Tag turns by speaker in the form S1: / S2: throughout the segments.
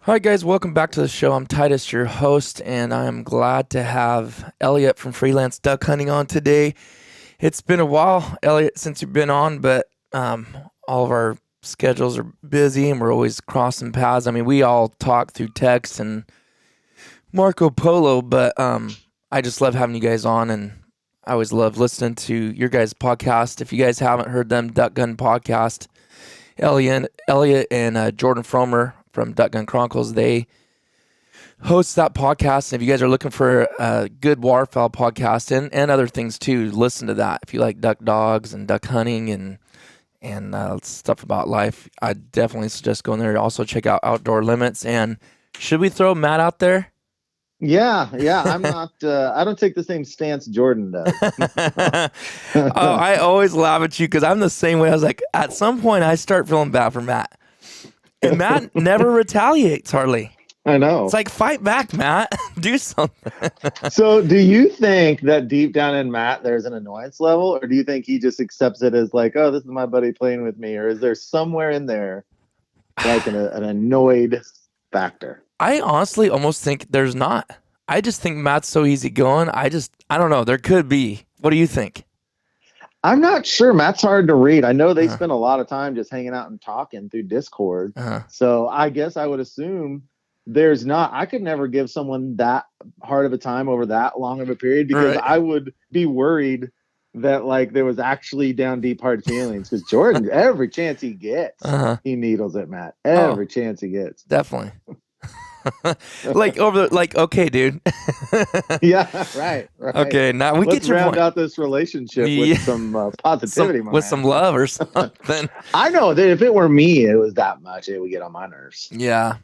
S1: Hi guys, welcome back to the show. I'm Titus, your host, and I'm glad to have Elliot from Freelance Duck Hunting on today. It's been a while, Elliot, since you've been on, but all of our schedules are busy and we're always crossing paths. I mean, we all talk through text and Marco Polo, but I just love having you guys on, and I always love listening to your guys' podcast. If you guys haven't heard them, Duck Gun Podcast, Elliot and Jordan Fromer from Duck Gun Chronicles, they host that podcast. And if you guys are looking for a good waterfowl podcast and other things too, listen to that. If you like duck dogs and duck hunting and stuff about life, I definitely suggest going there. Also check out Outdoor Limits. And should we throw Matt out there?
S2: Yeah. I'm not. I don't take the same stance Jordan does.
S1: I always laugh at you because I'm the same way. I was like, at some point, I start feeling bad for Matt, and Matt never retaliates hardly.
S2: I know.
S1: It's like, fight back, Matt. Do something.
S2: So, do you think that deep down in Matt there's an annoyance level, or do you think he just accepts it as like, oh, this is my buddy playing with me, or is there somewhere in there like an annoyed factor?
S1: I honestly almost think there's not. I just think Matt's so easygoing. I don't know. There could be. What do you think?
S2: I'm not sure. Matt's hard to read. I know they spend a lot of time just hanging out and talking through Discord. So I guess I would assume there's not. I could never give someone that hard of a time over that long of a period because I would be worried that like there was actually down deep hard feelings, because Jordan, every chance he gets, he needles at Matt. Every chance he gets.
S1: Definitely. Okay, dude.
S2: Yeah, right.
S1: Okay, now we
S2: Let's
S1: get your
S2: round
S1: point.
S2: out this relationship with some positivity,
S1: with some love or something.
S2: I know that if it were me, it was that much, it would get on my nerves.
S1: Yeah,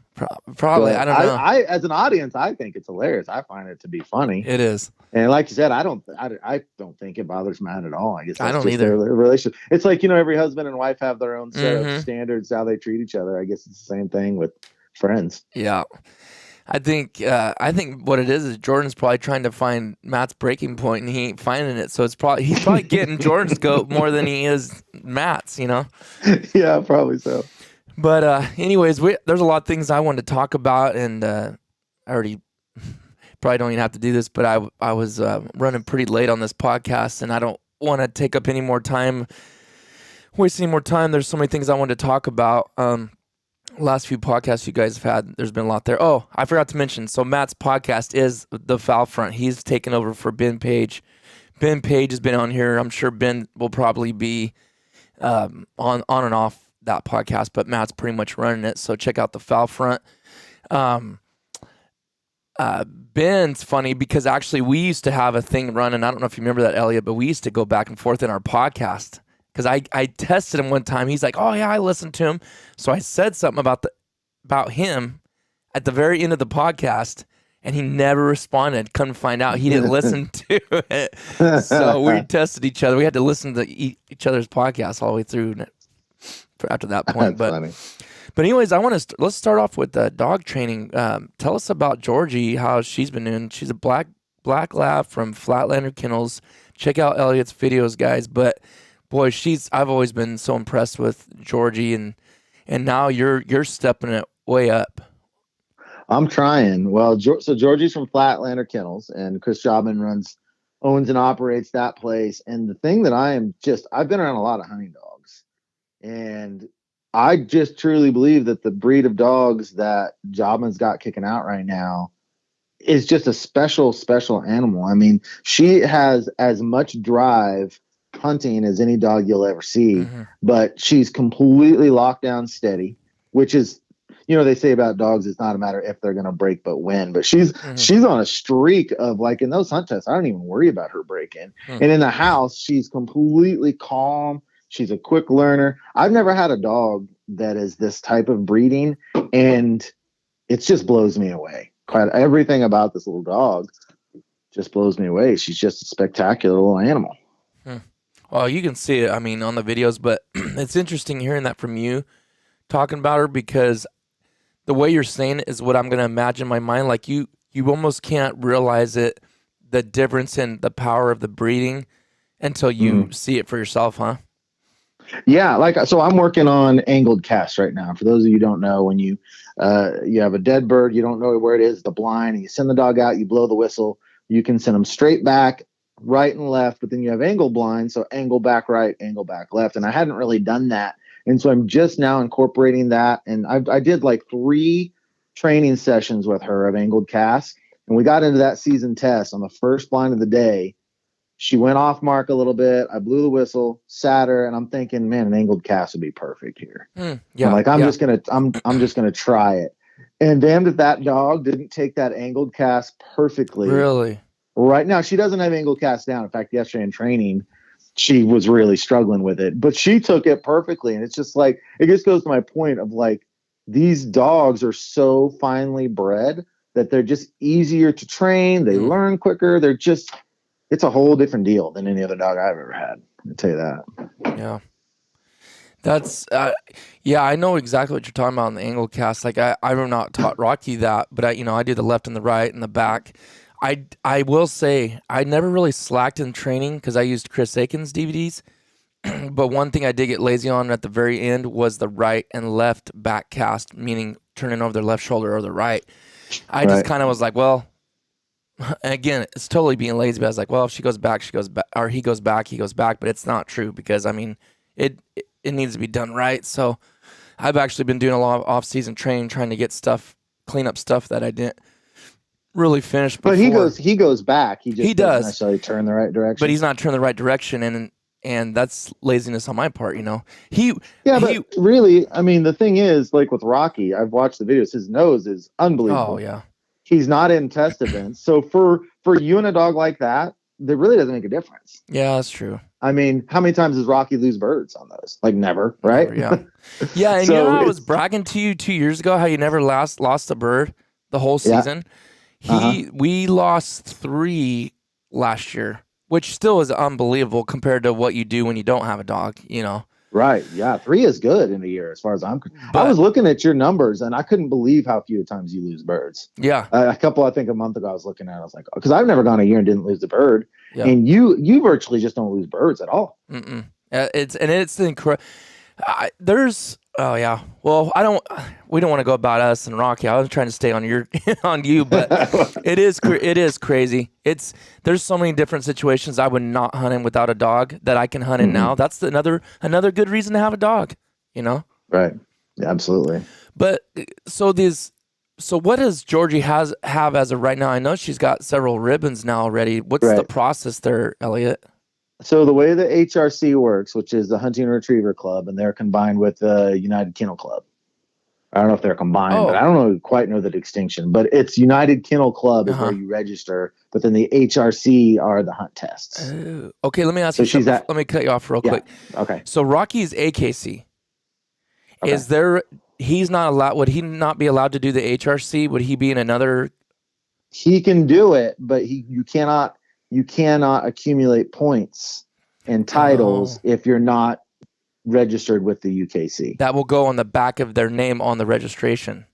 S1: probably. But I don't know.
S2: I, as an audience, I think it's hilarious. I find it to be funny.
S1: It is.
S2: And like you said, I don't think it bothers Matt at all. I guess
S1: I don't
S2: just
S1: either.
S2: Their relationship. It's like, every husband and wife have their own set of standards how they treat each other. I guess it's the same thing with friends.
S1: Yeah. I think what it is Jordan's probably trying to find Matt's breaking point, and he ain't finding it. So he's probably getting Jordan's goat more than he is Matt's,
S2: Yeah, probably so.
S1: But anyways, there's a lot of things I wanted to talk about, and I already probably don't even have to do this, but I was running pretty late on this podcast, and I don't want to take up any more time, waste any more time. There's so many things I wanted to talk about. Last few podcasts you guys have had, there's been a lot there. Oh, I forgot to mention. So Matt's podcast is The Foul Front. He's taken over for Ben Page. Ben Page has been on here. I'm sure Ben will probably be on and off that podcast, but Matt's pretty much running it. So check out The Foul Front. Ben's funny because actually we used to have a thing running. I don't know if you remember that, Elliot, but we used to go back and forth in our podcast. Because I tested him one time. He's like, oh, yeah, I listened to him. So I said something about him at the very end of the podcast, and he never responded. Come to find out, he didn't listen to it. So we tested each other. We had to listen to each other's podcasts all the way through after that point.
S2: That's funny.
S1: But anyways, let's start off with dog training. Tell us about Georgie, how she's been doing. She's a black lab from Flatlander Kennels. Check out Elliot's videos, guys. But boy, I've always been so impressed with Georgie, and now you're stepping it way up.
S2: I'm trying. Well, so Georgie's from Flatlander Kennels, and Chris Jobman owns and operates that place. And the thing that I've been around a lot of hunting dogs, and I just truly believe that the breed of dogs that Jobman's got kicking out right now is just a special, special animal. I mean, she has as much drive hunting as any dog you'll ever see, but she's completely locked down steady, which is, they say about dogs, it's not a matter if they're going to break, but when. But she's on a streak of, like, in those hunt tests, I don't even worry about her breaking. And in the house, she's completely calm. She's a quick learner. I've never had a dog that is this type of breeding, and it just blows me away. Quite everything about this little dog just blows me away. She's just a spectacular little animal.
S1: Well, you can see it, I mean, on the videos, but it's interesting hearing that from you, talking about her, because the way you're saying it is what I'm going to imagine in my mind. Like, you almost can't realize it, the difference in the power of the breeding, until you see it for yourself, huh?
S2: Yeah, so I'm working on angled casts right now. For those of you who don't know, when you You have a dead bird, you don't know where it is, the blind, and you send the dog out, you blow the whistle. You can send them straight back, right and left, but then you have angle blind, so angle back right, angle back left. And I hadn't really done that. And so I'm just now incorporating that. And I did like 3 training sessions with her of angled casts. And we got into that season test on the first blind of the day. She went off mark a little bit. I blew the whistle, sat her, and I'm thinking, man, an angled cast would be perfect here.
S1: Yeah,
S2: I'm like, I'm just gonna try it. And damned if that dog didn't take that angled cast perfectly.
S1: Really?
S2: Right now, she doesn't have angled cast down. In fact, yesterday in training, she was really struggling with it, but she took it perfectly. And it's just like, it just goes to my point of like, these dogs are so finely bred that they're just easier to train. They learn quicker. It's a whole different deal than any other dog I've ever had. I'll tell you that.
S1: Yeah. That's, I know exactly what you're talking about in the angle cast. Like I've not taught Rocky that, but I do the left and the right and the back. I will say I never really slacked in training because I used Chris Aiken's DVDs. But one thing I did get lazy on at the very end was the right and left back cast, meaning turning over their left shoulder or the right. I just kind of was like, well, again, it's totally being lazy, but I was like, well, if she goes back, she goes back, or he goes back, but it's not true because it needs to be done right. So I've actually been doing a lot of off-season training, trying to get clean up stuff that I didn't really finish before.
S2: But he goes back. He does
S1: doesn't
S2: necessarily turn the right direction.
S1: But he's not turning the right direction, and that's laziness on my part,
S2: But really, I mean, the thing is, like with Rocky, I've watched the videos. His nose is unbelievable.
S1: Oh yeah.
S2: He's not in test events. So for you and a dog like that, that really doesn't make a difference.
S1: Yeah, that's true.
S2: I mean, how many times does Rocky lose birds on those? Like never, right?
S1: Never, yeah. Yeah, and so I was bragging to you 2 years ago how you never lost a bird the whole season. Yeah. We lost 3 last year, which still is unbelievable compared to what you do when you don't have a dog,
S2: Right. Yeah. 3 is good in a year as far as I'm concerned. I was looking at your numbers and I couldn't believe how few times you lose birds.
S1: Yeah.
S2: A month ago, I was looking at it. I was like, because I've never gone a year and didn't lose a bird. Yeah. And you virtually just don't lose birds at all.
S1: Mm-mm. It's incredible. Well, we don't want to go about us and Rocky. I was trying to stay on you, but it is crazy. There's so many different situations I would not hunt in without a dog that I can hunt in now. That's another good reason to have a dog,
S2: Right. Yeah, absolutely.
S1: But so what does Georgie have as of right now? I know she's got several ribbons now already. What's the process there, Elliot?
S2: So the way the HRC works, which is the Hunting Retriever Club, and they're combined with the United Kennel Club. I don't know if they're combined, but I don't quite know the distinction. But it's United Kennel Club is where you register, but then the HRC are the hunt tests.
S1: Okay, let me ask you something. Let me cut you off real quick.
S2: Okay.
S1: So Rocky's AKC. Okay. He's not allowed, would he not be allowed to do the HRC? Would he be in another?
S2: He can do it, but you cannot accumulate points and titles if you're not registered with the UKC.
S1: That will go on the back of their name on the registration.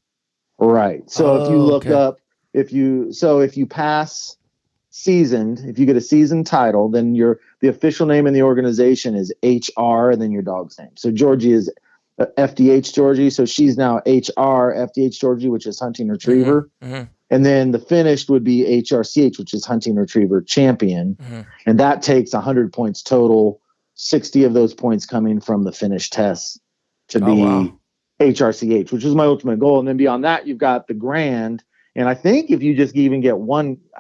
S2: Right. So if you look up, if you pass seasoned, if you get a seasoned title, then the official name in the organization is HR and then your dog's name. So Georgie is FDH Georgie. So she's now HR FDH Georgie, which is Hunting Retriever. Mm-hmm. And then the finished would be HRCH, which is Hunting Retriever Champion. Mm-hmm. And that takes 100 points total, 60 of those points coming from the finished tests to be HRCH, which is my ultimate goal. And then beyond that, you've got the grand. And I think if you just even get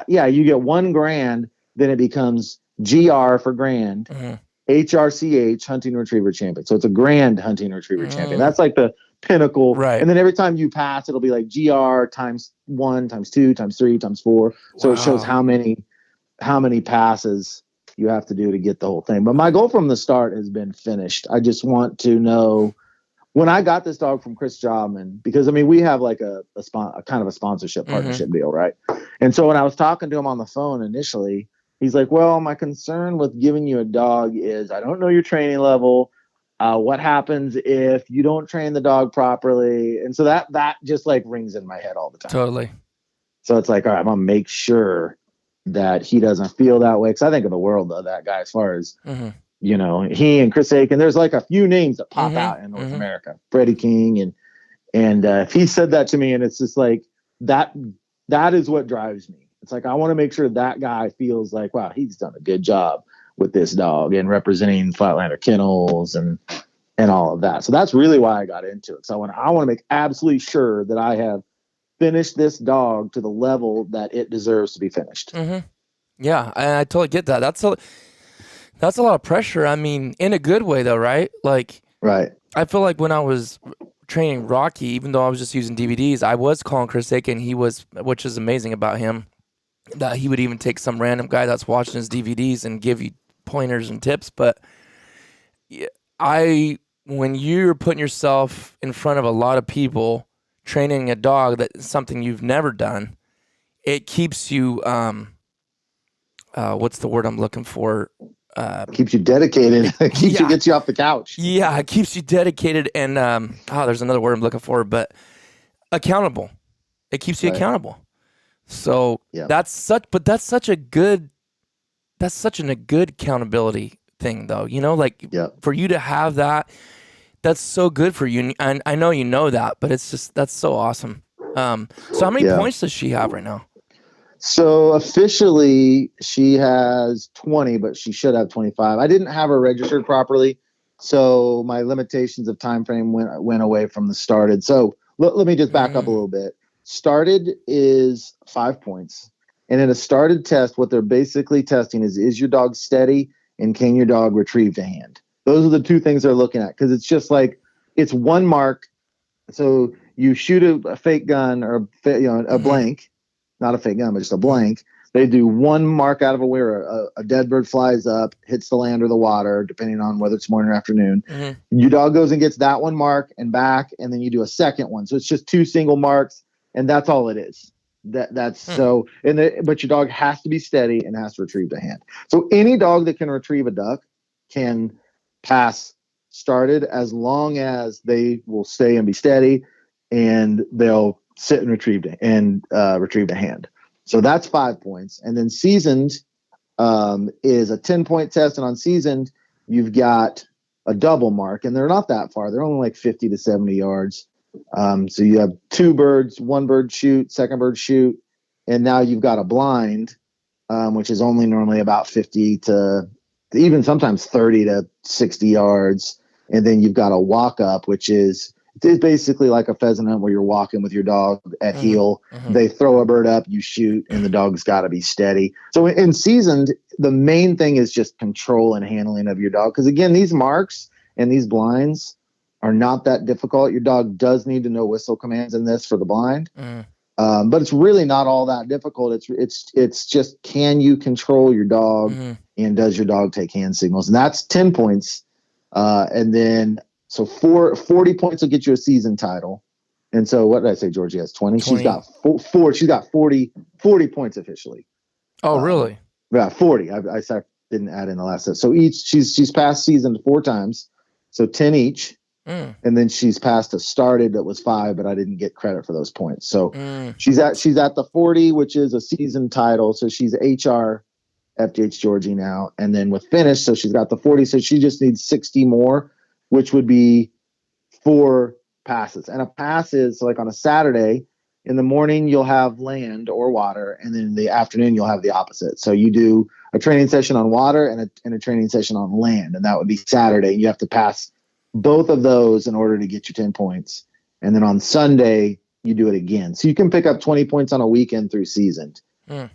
S2: you get one grand, then it becomes GR for grand, HRCH, Hunting Retriever Champion. So it's a grand Hunting Retriever Champion. That's like the pinnacle. Right. And then every time you pass, it'll be like GR times 1, times 2, times 3, times 4. So it shows how many passes you have to do to get the whole thing. But my goal from the start has been finished. I just want to know when I got this dog from Chris Jobman, because we have like a kind of a sponsorship partnership deal, right? And so when I was talking to him on the phone initially, he's like, well, my concern with giving you a dog is I don't know your training level. What happens if you don't train the dog properly? And so that just like rings in my head all the time.
S1: Totally.
S2: So it's like, all right, I'm going to make sure that he doesn't feel that way. Cause I think of the world of that guy as far as, he and Chris Aiken, there's like a few names that pop out in North America, Freddie King And if he said that to me, and it's just like that, that is what drives me. It's like I want to make sure that guy feels like, wow, he's done a good job with this dog and representing Flatlander Kennels and all of that. So that's really why I got into it. So I want to make absolutely sure that I have finished this dog to the level that it deserves to be finished.
S1: Mm-hmm. Yeah, I totally get that. That's a lot of pressure. I mean, in a good way though, right? Like,
S2: Right.
S1: I feel like when I was training Rocky, even though I was just using DVDs, I was calling Chris Aiken. He was, which is amazing about him, that he would even take some random guy that's watching his DVDs and give you pointers and tips. But when you're putting yourself in front of a lot of people training a dog that's something you've never done, it keeps you, what's the word I'm looking for?
S2: Keeps you dedicated. Gets you off the couch.
S1: Yeah, it keeps you dedicated and there's another word I'm looking for, but accountable. It keeps you accountable. So that's such a good accountability thing though. You know, like for you to have that, that's so good for you. And I know you know that, but it's just, that's so awesome. So how many points does she have right now?
S2: So officially she has 20, but she should have 25. I didn't have her registered properly, so my limitations of time frame went away from the started. So let me just back up a little bit. Started is 5 points. And in a started test, what they're basically testing is your dog steady and can your dog retrieve to hand? Those are the two things they're looking at, because it's just like, it's one mark. So you shoot a fake gun or a blank, not a fake gun, but just a blank. They do one mark out of a where a dead bird flies up, hits the land or the water, depending on whether it's morning or afternoon. Your dog goes and gets that one mark and back, and then you do a second one. So it's just two single marks, and that's all it is. So, but your dog has to be steady and has to retrieve the hand. So any dog that can retrieve a duck can pass started, as long as they will stay and be steady, and they'll sit and retrieve the hand. So that's 5 points. And then seasoned is a 10-point test. And on seasoned, you've got a double mark, and they're not that far. They're only like 50 to 70 yards. So you have two birds, one bird shoot, second bird shoot. And now you've got a blind, which is only normally about 50 to even sometimes 30 to 60 yards. And then you've got a walk up, which is basically like a pheasant hunt where you're walking with your dog at heel. They throw a bird up, you shoot, and the dog's got to be steady. So in seasoned, the main thing is just control and handling of your dog. Because again, these marks and these blinds are not that difficult. Your dog does need to know whistle commands in this for the blind. But it's really not all that difficult. It's just, can you control your dog, and does your dog take hand signals? And that's 10 points. And then, so 40 points will get you a season title. And so what did I say? Georgie has 20. She's got she's got 40 points officially.
S1: Oh, really?
S2: Yeah, 40. I didn't add in the last set. So she's passed season 4 times. So 10 each. And then she's passed a started that was 5, but I didn't get credit for those points. So she's at the 40, which is a season title. So she's HR FDH Georgie now. And then with finish, so she's got the 40. So she just needs 60 more, which would be 4 passes. And a pass is like on a Saturday in the morning, you'll have land or water. And then in the afternoon, you'll have the opposite. So you do a training session on water and a training session on land. And that would be Saturday. You have to pass both of those in order to get your 10 points. And then on Sunday, you do it again. So you can pick up 20 points on a weekend through seasoned.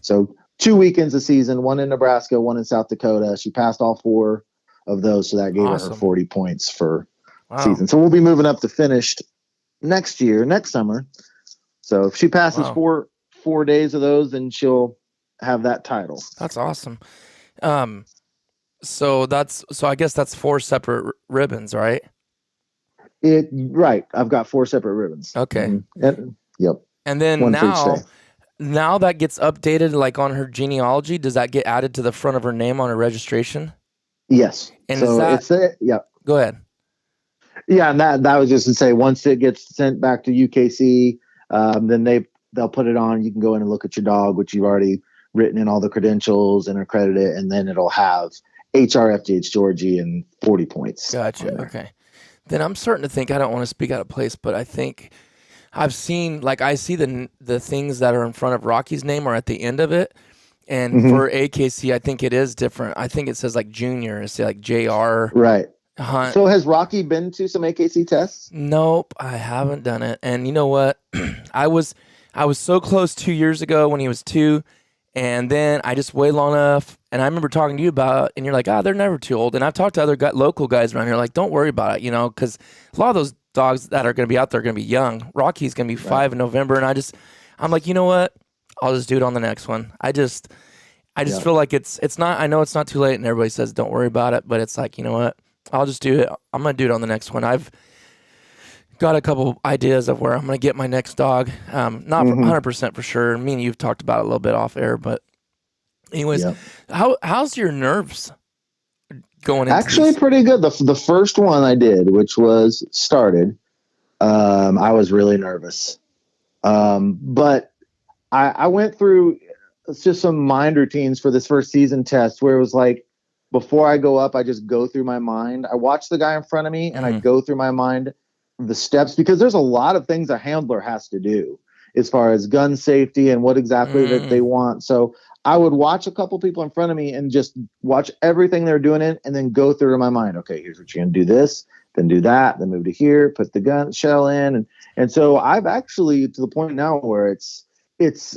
S2: So 2 weekends a season, one in Nebraska, one in South Dakota. She passed all 4 of those. So that gave her 40 points for season. So we'll be moving up to finished next summer. So if she passes 4 days of those, then she'll have that title.
S1: That's awesome. So I guess that's 4 separate ribbons, right?
S2: Right. I've got 4 separate ribbons.
S1: Okay.
S2: Yep.
S1: And then now that gets updated, like on her genealogy, does that get added to the front of her name on her registration?
S2: Yes.
S1: And
S2: so
S1: Go ahead.
S2: Yeah, and that was just to say, once it gets sent back to UKC, then they'll put it on. You can go in and look at your dog, which you've already written in all the credentials and accredit it, and then it'll have HRFGH Georgie and 40 points.
S1: Gotcha. Okay. Then I'm starting to think, I don't want to speak out of place, but I think I've seen, like, I see the things that are in front of Rocky's name are at the end of it. And
S2: Hmm.
S1: for AKC, I think it is different. I think it says like junior. It's like JR
S2: Right.
S1: Hunt.
S2: So has Rocky been to some AKC tests?
S1: Nope, I haven't done it. And you know what? I was I was so close 2 years ago when he was two, and then I just waited long enough. And I remember talking to you about it, and you're like, they're never too old. And I've talked to other local guys around here, like, don't worry about it, because a lot of those dogs that are going to be out there are going to be young. Rocky's going to be
S2: Right.
S1: 5 in November, and I'm like, you know what? I'll just do it on the next one. I just
S2: Yeah.
S1: feel like it's not. I know it's not too late, and everybody says don't worry about it, but it's like, you know what? I'll just do it. I'm gonna do it on the next one. I've got a couple ideas of where I'm gonna get my next dog. Not
S2: Mhm.
S1: 100% for sure. Me and you've talked about it a little bit off air, but anyways,
S2: Yep.
S1: how's your nerves going into
S2: Actually,
S1: these?
S2: pretty good. The first one I did, which was started, I was really nervous. But I went through just some mind routines for this first season test where it was like, before I go up, I just go through my mind. I watch the guy in front of me and I go through my mind the steps, because there's a lot of things a handler has to do as far as gun safety and what exactly that they want. So I would watch a couple people in front of me and just watch everything they're doing it, and then go through in my mind. Okay, here's what you're gonna do: this, then do that, then move to here, put the gun shell in, and so I've actually, to the point now where it's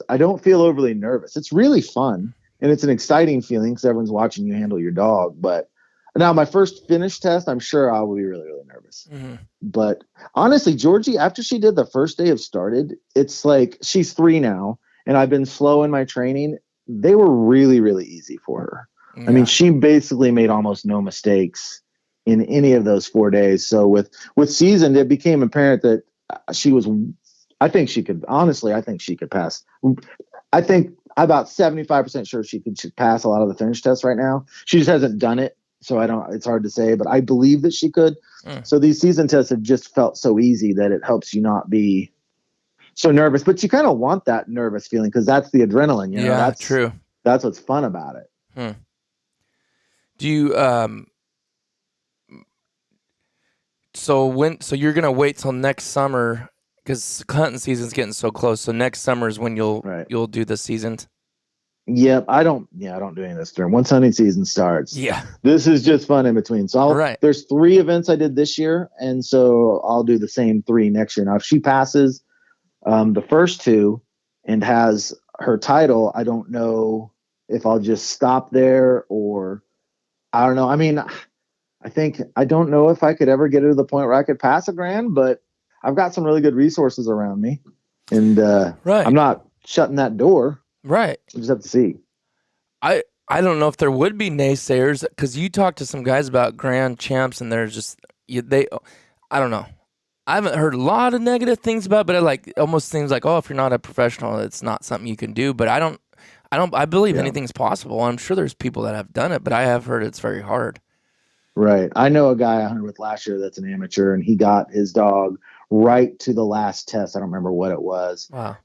S2: I don't feel overly nervous. It's really fun, and it's an exciting feeling because everyone's watching you handle your dog. But now my first finish test, I'm sure I will be really, really nervous.
S1: Mm-hmm.
S2: But honestly, Georgie, after she did the first day of started, it's like she's 3 now, and I've been slow in my training. They were really, really easy for her.
S1: Yeah.
S2: I mean, she basically made almost no mistakes in any of those 4 days. So with seasoned, it became apparent that she was. I think she could. Honestly, I think she could pass. I think about 75% sure she could pass a lot of the finish tests right now. She just hasn't done it, so I don't. It's hard to say, but I believe that she could. So these season tests have just felt so easy that it helps you not be so nervous. But you kind of want that nervous feeling because that's the adrenaline. You know,
S1: Yeah,
S2: that's
S1: true.
S2: That's what's fun about it.
S1: Do you so you're gonna wait till next summer because hunting season's getting so close. So next summer is when you'll do the seasons.
S2: Yep, I don't do any of this during once hunting season starts.
S1: Yeah,
S2: this is just fun in between. So there's 3 events I did this year, and so I'll do the same 3 next year. Now, if she passes the first 2 and has her title, I don't know if I'll just stop there or I don't know. I mean, I don't know if I could ever get her to the point where I could pass a grand, but I've got some really good resources around me, and I'm not shutting that door.
S1: Right.
S2: We'll just have to see.
S1: I don't know if there would be naysayers because you talked to some guys about grand champs and they're just I don't know. I haven't heard a lot of negative things about it, but it almost seems like, if you're not a professional, it's not something you can do. But I believe anything's possible. I'm sure there's people that have done it, but I have heard it's very hard.
S2: Right. I know a guy I hunted with last year that's an amateur, and he got his dog right to the last test. I don't remember what it was.
S1: Wow.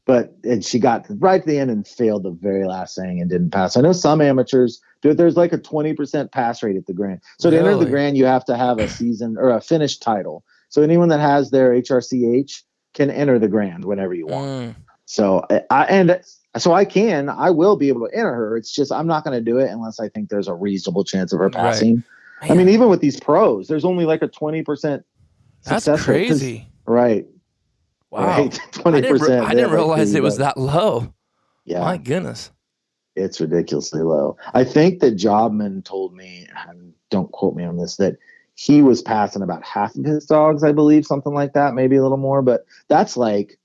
S2: And she got right to the end and failed the very last thing and didn't pass. I know some amateurs do it. There's like a 20% pass rate at the Grand. So to enter the Grand, you have to have a season or a finished title. So anyone that has their HRCH can enter the Grand whenever you want. So I will be able to enter her. It's just I'm not going to do it unless I think there's a reasonable chance of her passing. Right. I mean, even with these pros, there's only like a 20% success
S1: rate. That's crazy.
S2: Right.
S1: Wow.
S2: Right. 20%.
S1: I didn't realize it was that low.
S2: Yeah.
S1: My goodness.
S2: It's ridiculously low. I think that Jobman told me, and don't quote me on this, that he was passing about half of his dogs, I believe, something like that, maybe a little more. But that's like,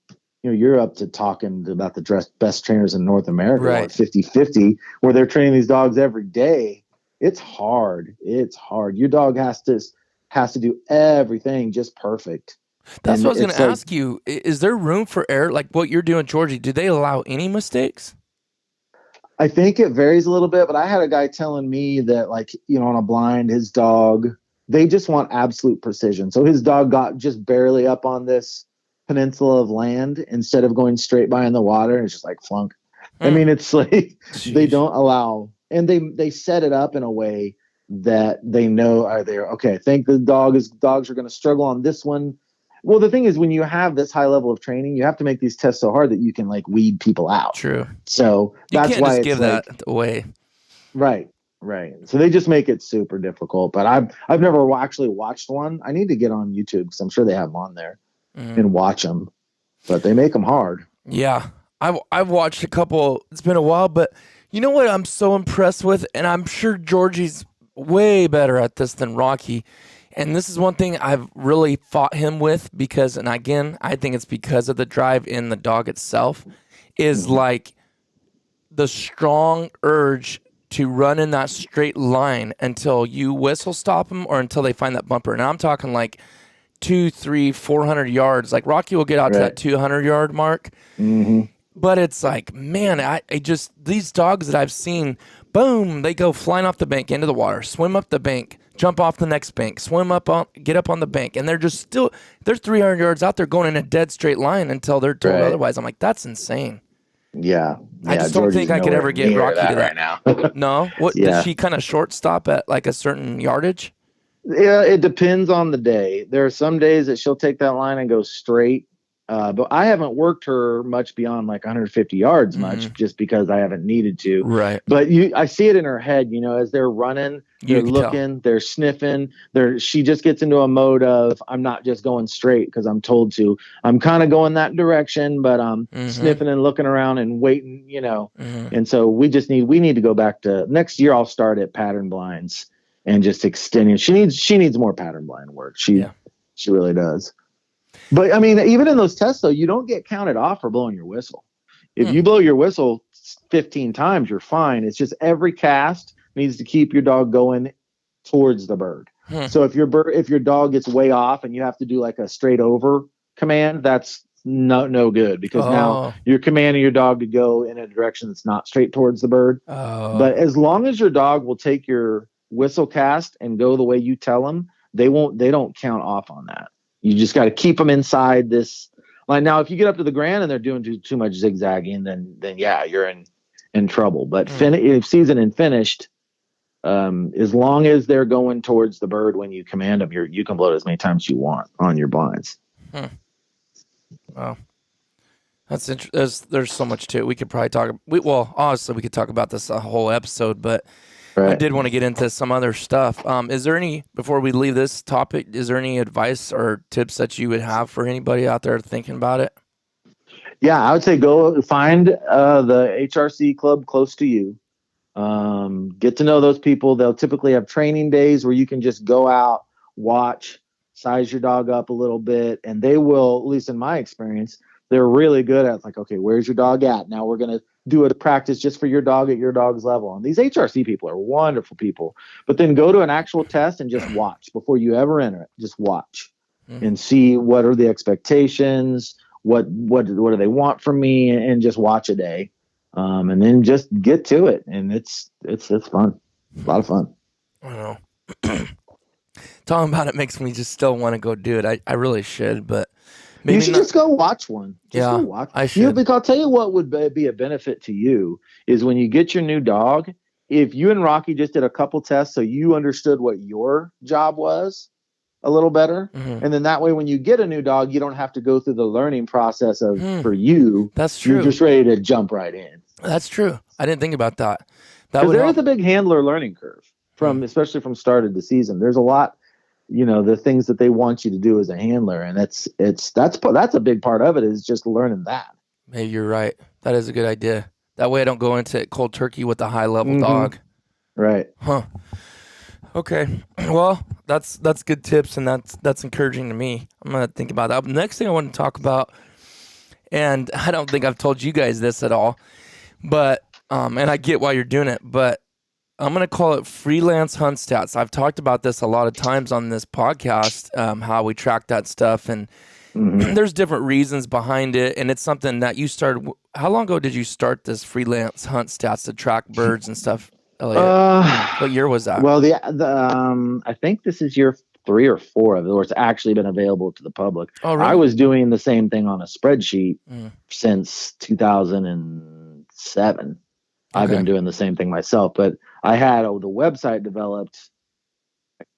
S2: you're up to talking about the best trainers in North America, right? 50-50, where they're training these dogs every day. It's hard. It's hard. Your dog has to do everything just perfect.
S1: That's what I was going to ask you. Is there room for error? Like what you're doing, Georgie, do they allow any mistakes?
S2: I think it varies a little bit, but I had a guy telling me that, like, on a blind, his dog, they just want absolute precision. So his dog got just barely up on this peninsula of land instead of going straight by in the water, and it's just like flunk. I mean, it's like they don't allow, and they set it up in a way that they know are there. Okay, I think the dogs are going to struggle on this one. Well, the thing is, when you have this high level of training, you have to make these tests so hard that you can like weed people out.
S1: True.
S2: So
S1: You
S2: that's
S1: can't
S2: why
S1: just
S2: it's
S1: give
S2: like,
S1: that away.
S2: right, right. So they just make it super difficult. But I've never actually watched one. I need to get on YouTube because I'm sure they have them on there and watch them. But they make them hard.
S1: Yeah, I've watched a couple. It's been a while, but you know what I'm so impressed with, and I'm sure Georgie's way better at this than Rocky. And this is one thing I've really fought him with because, and again, I think it's because of the drive in the dog itself, is like the strong urge to run in that straight line until you whistle stop them or until they find that bumper. And I'm talking like 200, 300, 400 yards. Like Rocky will get out to that 200-yard mark. But it's like, man, I just, these dogs that I've seen, boom, they go flying off the bank into the water, swim up the bank, jump off the next bank, swim up on, get up on the bank, and they're just still, they're 300 yards out there going in a dead straight line until they're told otherwise. I'm like, that's insane.
S2: Yeah.
S1: I just don't think I could ever get Rocky to that
S2: right now.
S1: No? What does she kind of shortstop at like a certain yardage?
S2: Yeah, it depends on the day. There are some days that she'll take that line and go straight. But I haven't worked her much beyond like 150 yards much just because I haven't needed to.
S1: Right.
S2: But I see it in her head, as they're running, they're looking, they're sniffing, she just gets into a mode of, I'm not just going straight because I'm told to. I'm kind of going that direction, but I'm sniffing and looking around and waiting, And so we need to go back to next year. I'll start at pattern blinds and just extending. She needs more pattern blind work. She really does. But I mean, even in those tests, though, you don't get counted off for blowing your whistle. If you blow your whistle 15 times, you're fine. It's just every cast needs to keep your dog going towards the bird. So if your dog gets way off and you have to do like a straight over command, that's no good because now you're commanding your dog to go in a direction that's not straight towards the bird. But as long as your dog will take your whistle cast and go the way you tell them, they don't count off on that. You just got to keep them inside this line. Now, if you get up to the ground and they're doing too much zigzagging, then yeah, you're in trouble. But if seasoned and finished, as long as they're going towards the bird when you command them, you can blow it as many times as you want on your blinds.
S1: Wow, that's interesting. There's so much to it. We could probably talk. Honestly, we could talk about this a whole episode, but. Right. I did want to get into some other stuff. Is there before we leave this topic, is there any advice or tips that you would have for anybody out there thinking about it?
S2: Yeah, I would say go find the HRC club close to you. Get to know those people. They'll typically have training days where you can just go out, watch, size your dog up a little bit, and they will, at least in my experience, they're really good at like, okay, where's your dog at? Now we're going to do a practice just for your dog at your dog's level. And these HRC people are wonderful people, but then go to an actual test and just watch before you ever enter it. Just watch and see what are the expectations, what do they want from me, and just watch a day. And then just get to it. And it's fun. A lot of fun.
S1: I know. Talking about it makes me just still want to go do it. I really should, but maybe
S2: you should just go watch one. Go watch.
S1: I should.
S2: Because I'll tell you what would be a benefit to you is when you get your new dog, if you and Rocky just did a couple tests so you understood what your job was a little better. And then that way when you get a new dog, you don't have to go through the learning process of for you.
S1: That's true.
S2: You're just ready to jump right in.
S1: That's true. I didn't think about that.
S2: Because there is a big handler learning curve especially from started the season. There's a lot. The things that they want you to do as a handler. And that's a big part of it is just learning that.
S1: Hey, you're right. That is a good idea. That way I don't go into it cold turkey with a high level dog.
S2: Right.
S1: Huh. Okay. Well, that's good tips. And that's encouraging to me. I'm going to think about that. Next thing I want to talk about, and I don't think I've told you guys this at all, but, and I get why you're doing it, but I'm going to call it freelance hunt stats. I've talked about this a lot of times on this podcast, how we track that stuff. And there's different reasons behind it. And it's something that you started. How long ago did you start this freelance hunt stats to track birds and stuff, Elliot? What year was that?
S2: Well, I think this is year 3 or 4 of it, where it's actually been available to the public.
S1: Oh, really?
S2: I was doing the same thing on a spreadsheet since 2007. I've been doing the same thing myself, but I had the website developed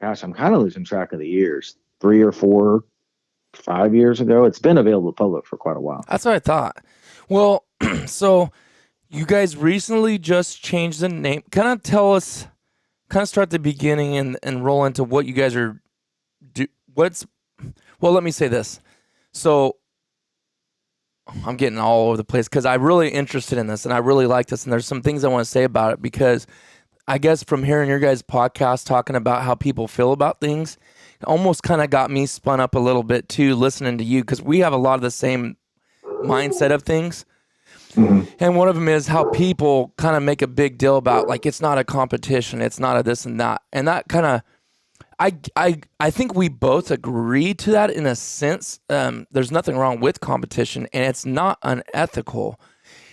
S2: Gosh, I'm kind of losing track of the years. 3 or 4, 5 years ago. It's been available to the public for quite a while.
S1: That's what I thought. Well, so you guys recently just changed the name. Kind of tell us, kind of start at the beginning and roll into what you guys are well, let me say this. So I'm getting all over the place because I'm really interested in this and I really like this. And there's some things I want to say about it because I guess from hearing your guys' podcast talking about how people feel about things, it almost kind of got me spun up a little bit too, listening to you, because we have a lot of the same mindset of things. Mm-hmm. And one of them is how people kind of make a big deal about, like, it's not a competition, it's not a this and that. And that kind of, I think we both agree to that in a sense. There's nothing wrong with competition and it's not unethical.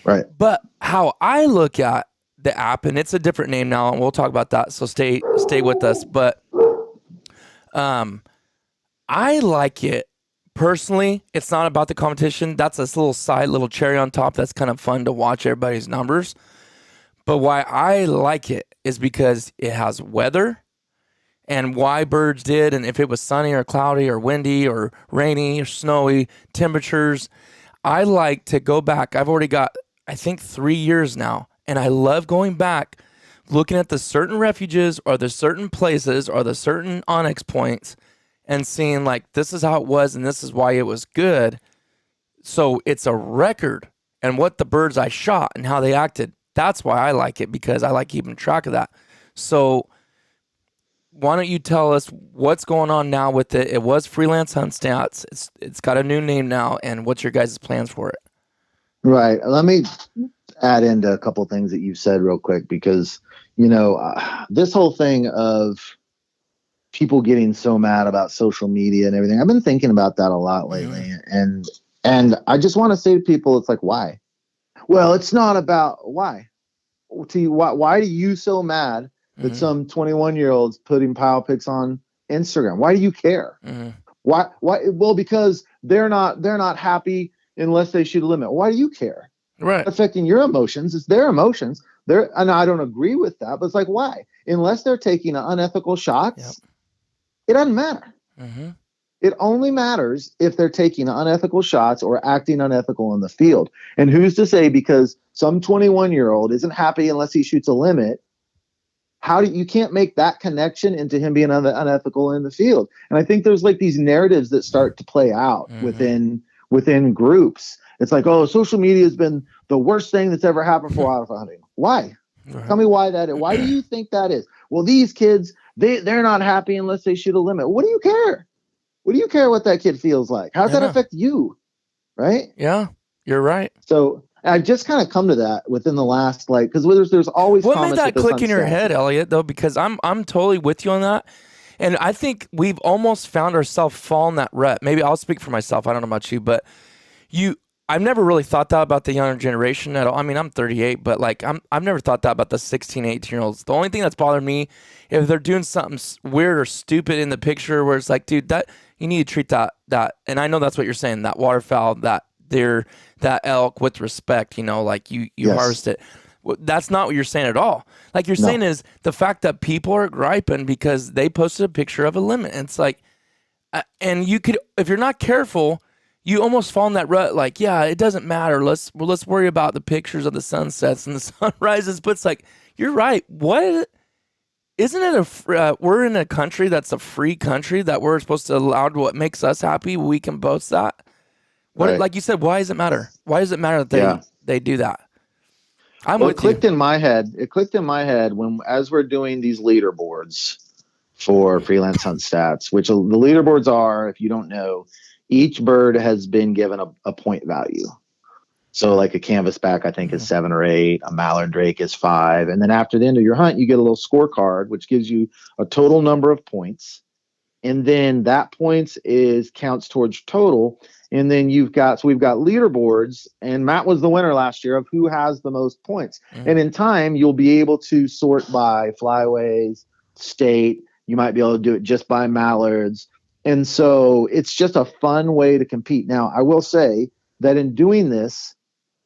S2: Right.
S1: But how I look at the app, and it's a different name now, and we'll talk about that. So stay with us. But I like it personally. It's not about the competition. That's this little cherry on top. That's kind of fun to watch everybody's numbers. But why I like it is because it has weather and why birds did, and if it was sunny or cloudy or windy or rainy or snowy, temperatures. I like to go back. I've already got, I think, 3 years now. And I love going back, looking at the certain refuges or the certain places or the certain onyx points and seeing, like, this is how it was and this is why it was good. So it's a record and what the birds I shot and how they acted. That's why I like it, because I like keeping track of that. So why don't you tell us what's going on now with it? It was Freelance Hunt Stats. It's got a new name now, and what's your guys' plans for it?
S2: Right. Let me add into a couple of things that you've said real quick, because, this whole thing of people getting so mad about social media and everything, I've been thinking about that a lot lately. And I just want to say to people, it's like, why? Well, it's not about why. Why are you so mad that some 21-year-old's putting pile pics on Instagram? Why do you care? Why? Well, because they're not happy unless they shoot a limit. Why do you care?
S1: Right.
S2: Affecting your emotions. It's their emotions. And I don't agree with that, but it's like, why? Unless they're taking unethical shots, it doesn't matter. It only matters if they're taking unethical shots or acting unethical in the field. And who's to say, because some 21-year-old isn't happy unless he shoots a limit, you can't make that connection into him being unethical in the field. And I think there's like these narratives that start to play out within groups. It's like, oh, social media has been the worst thing that's ever happened for wildlife hunting. Why? Right. Tell me why that is. Why do you think that is? Well, these kids, they're not happy unless they shoot a limit. What do you care? What do you care what that kid feels like? How does that affect you? Right?
S1: Yeah, you're right.
S2: So I just kind of come to that within the last, because there's always
S1: what made that click in your head, Elliot, though? Because I'm totally with you on that. And I think we've almost found ourselves falling that rut. Maybe I'll speak for myself. I don't know about you, but I've never really thought that about the younger generation at all. I mean, I'm 38, but like I've never thought that about the 16, 18-year-olds. The only thing that's bothered me, if they're doing something weird or stupid in the picture where it's like, dude, that you need to treat that, and I know that's what you're saying, that waterfowl, that deer, that elk with respect, like you harvest it. That's not what you're saying at all. Like you're saying is the fact that people are griping because they posted a picture of a limit. And it's like, and you could, if you're not careful, you almost fall in that rut. Like, yeah, it doesn't matter. Let's worry about the pictures of the sunsets and the sunrises. But it's like, you're right. What isn't it? We're in a country that's a free country that we're supposed to allow what makes us happy. We can boast that. What, right. Like you said, why does it matter? Why does it matter that they do that?
S2: It clicked in my head. It clicked in my head as we're doing these leaderboards for Freelance Hunt Stats, which the leaderboards are, if you don't know, each bird has been given a point value. So like a canvasback, I think, is 7 or 8. A mallard drake is 5. And then after the end of your hunt, you get a little scorecard, which gives you a total number of points. And then that points counts towards total. And then we've got leaderboards, and Matt was the winner last year of who has the most points. And in time, you'll be able to sort by flyways, state. You might be able to do it just by mallards. And so it's just a fun way to compete. Now, I will say that in doing this,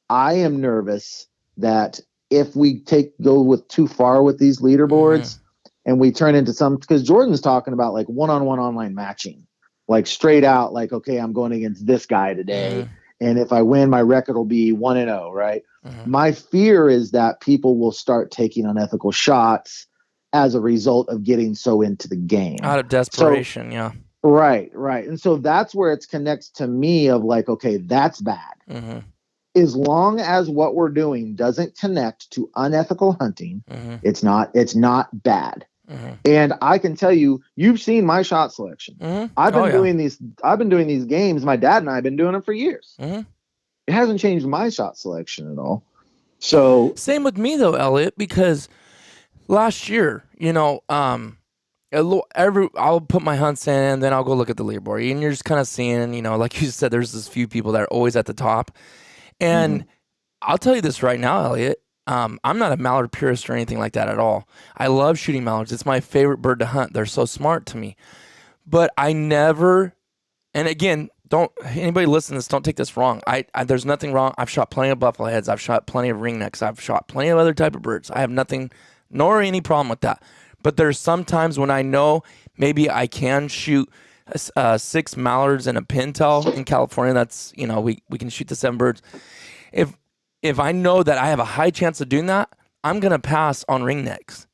S2: I am nervous that if we go with too far with these leaderboards, and we turn into some, because Jordan's talking about like one-on-one online matching, like straight out, like, okay, I'm going against this guy today. And if I win, my record will be 1-0, right? My fear is that people will start taking unethical shots as a result of getting so into the game.
S1: Out of desperation, yeah.
S2: Right. And so that's where it connects to me of like, okay, that's bad. As long as what we're doing doesn't connect to unethical hunting, it's not bad. And I can tell you, you've seen my shot selection. I've been doing these games. My dad and I have been doing them for years. It hasn't changed my shot selection at all. So
S1: same with me though, Elliot, because last year, I'll put my hunts in, and then I'll go look at the leaderboard, and you're just kind of seeing, like you said, there's this few people that are always at the top. And I'll tell you this right now, Elliot, I'm not a mallard purist or anything like that at all. I love shooting mallards. It's my favorite bird to hunt. They're so smart to me. But I never, and again, don't anybody listen to this, don't take this wrong. There's nothing wrong. I've shot plenty of buffalo heads. I've shot plenty of ringnecks. I've shot plenty of other type of birds. I have nothing, nor any problem with that. But there's sometimes when I know maybe I can shoot 6 mallards and a pintail in California. That's, we can shoot the 7 birds. If I know that I have a high chance of doing that, I'm going to pass on ringnecks.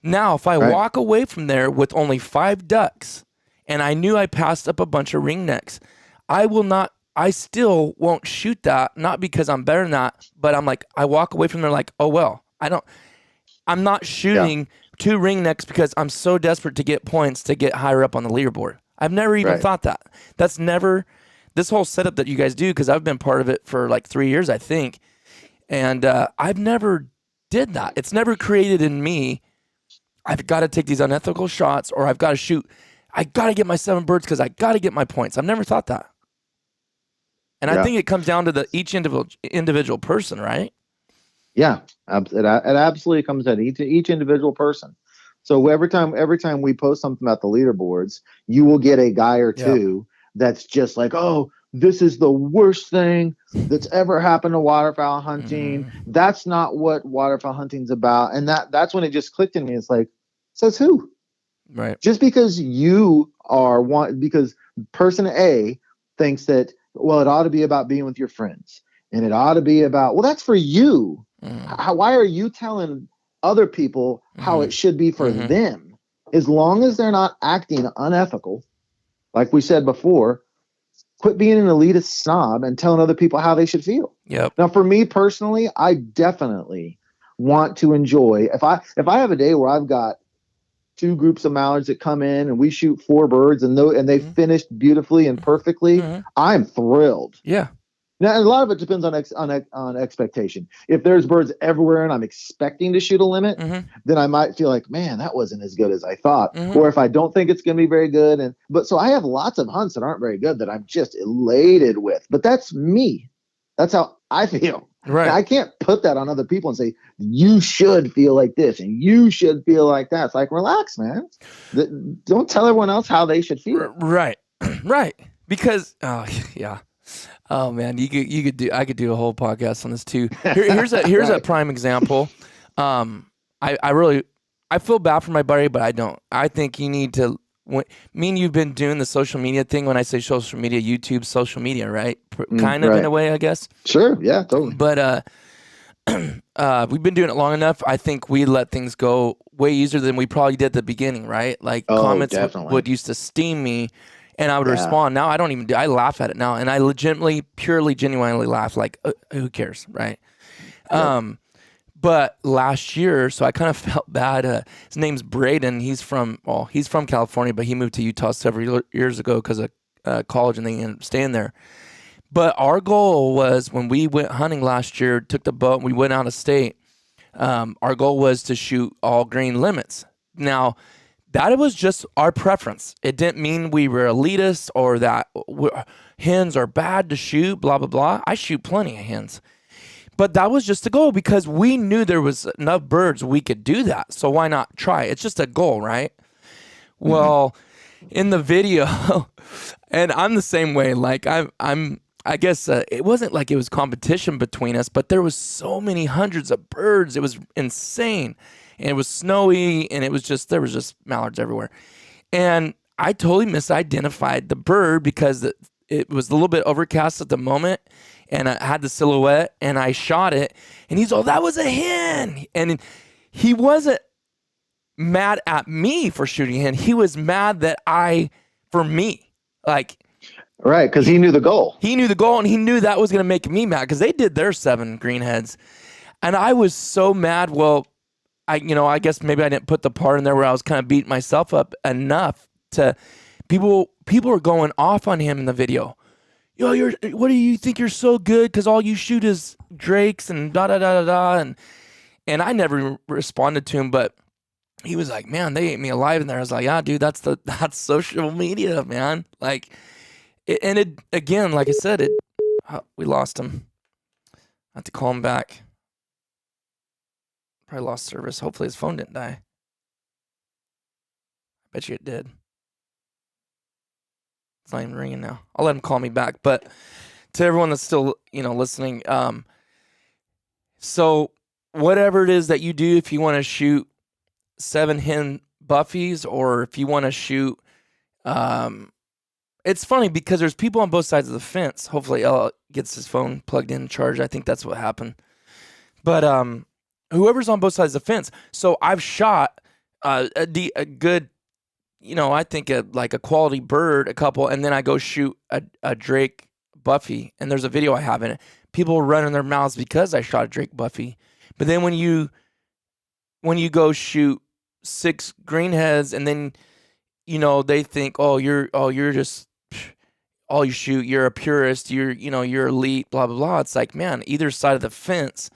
S1: Now, if I walk away from there with only 5 ducks and I knew I passed up a bunch of ringnecks, I still won't shoot that, not because I'm better than that, but I'm like, I walk away from there like, oh, well, I'm not shooting 2 ringnecks because I'm so desperate to get points to get higher up on the leaderboard. I've never even thought that. That's never this whole setup that you guys do, because I've been part of it for like 3 years, I think. And I've never did that. It's never created in me, I've got to take these unethical shots, or I've got to shoot. I got to get my 7 birds because I got to get my points. I've never thought that. And I think it comes down to each individual person, right?
S2: Yeah, it absolutely comes down to each individual person. So every time we post something about the leaderboards, you will get a guy or two that's just like, oh, this is the worst thing that's ever happened to waterfowl hunting. That's not what waterfowl hunting's about. And that's when it just clicked in me. It's like, says who?
S1: Right.
S2: Just because because person A thinks that, well, it ought to be about being with your friends, and it ought to be about, well, that's for you. Why are you telling other people how it should be for them? As long as they're not acting unethical, like we said before, quit being an elitist snob and telling other people how they should feel.
S1: Yep.
S2: Now, for me personally, I definitely want to enjoy, if I have a day where I've got 2 groups of mallards that come in and we shoot 4 birds and they finished beautifully and perfectly, I'm thrilled.
S1: Yeah.
S2: Now, a lot of it depends on expectation. If there's birds everywhere and I'm expecting to shoot a limit, then I might feel like, man, that wasn't as good as I thought. Or if I don't think it's going to be very good. But so I have lots of hunts that aren't very good that I'm just elated with. But that's me. That's how I feel.
S1: Right.
S2: Now, I can't put that on other people and say, you should feel like this and you should feel like that. It's like, relax, man. Don't tell everyone else how they should feel.
S1: Right. Right. Because, oh man, I could do a whole podcast on this too. Here's a prime example. I feel bad for my buddy, but I don't. I think you need to. Me and you've been doing the social media thing. When I say social media, YouTube, social media, right? Kind of in a way, I guess.
S2: Sure. Yeah. Totally.
S1: But we've been doing it long enough. I think we let things go way easier than we probably did at the beginning, right? Like comments would used to steam me. And I would respond. Now I don't even I laugh at it now. And I genuinely laugh. Like, who cares, right? Yeah. But last year, so I kind of felt bad. His name's Braden. He's from California, but he moved to Utah several years ago because of college, and they ended up staying there. But our goal was, when we went hunting last year, took the boat, and we went out of state, our goal was to shoot all green limits. Now, that was just our preference. It didn't mean we were elitist or that hens are bad to shoot, blah, blah, blah. I shoot plenty of hens. But that was just the goal, because we knew there was enough birds we could do that. So why not try? It's just a goal, right? Well, in the video, and I'm the same way. Like I I guess it wasn't like it was competition between us, but there was so many hundreds of birds. It was insane. And it was snowy, and there was just mallards everywhere. And I totally misidentified the bird because it was a little bit overcast at the moment, and I had the silhouette, and I shot it, and he's all, that was a hen. And he wasn't mad at me for shooting a hen. He was mad for me. Like,
S2: right, because he knew the goal.
S1: He knew the goal, and he knew that was going to make me mad because they did their 7 greenheads. And I was so mad. Well, I guess maybe I didn't put the part in there where I was kind of beating myself up enough to people are going off on him in the video. Yo, what do you think, you're so good because all you shoot is drakes and da da da da da, and I never responded to him, but he was like, man, they ate me alive in there. I was like, yeah, dude, that's social media, man. Like, again, like I said, we lost him. I have to call him back. Probably lost service. Hopefully his phone didn't die. I bet you it did. It's not even ringing now. I'll let him call me back. But to everyone that's still, listening, so whatever it is that you do, if you want to shoot 7 hen buffies, or if you want to shoot, it's funny because there's people on both sides of the fence. Hopefully Elliot gets his phone plugged in and charged. I think that's what happened. But whoever's on both sides of the fence. So I've shot a good, I think like a quality bird, a couple, and then I go shoot a Drake Buffy, and there's a video I have in it. People are running their mouths because I shot a Drake Buffy. But then when you go shoot 6 greenheads, and then they think, you're just all you shoot, you're a purist, you're elite, blah blah blah. It's like, man, either side of the fence,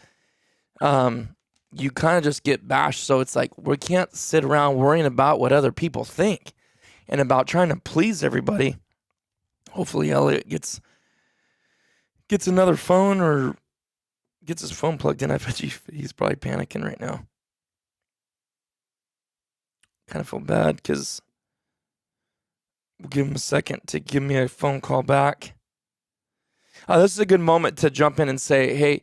S1: you kind of just get bashed. So it's like, we can't sit around worrying about what other people think and about trying to please everybody. Hopefully Elliot gets another phone or gets his phone plugged in. I bet he's probably panicking right now. Kind of feel bad because we'll give him a second to give me a phone call back. This is a good moment to jump in and say, hey,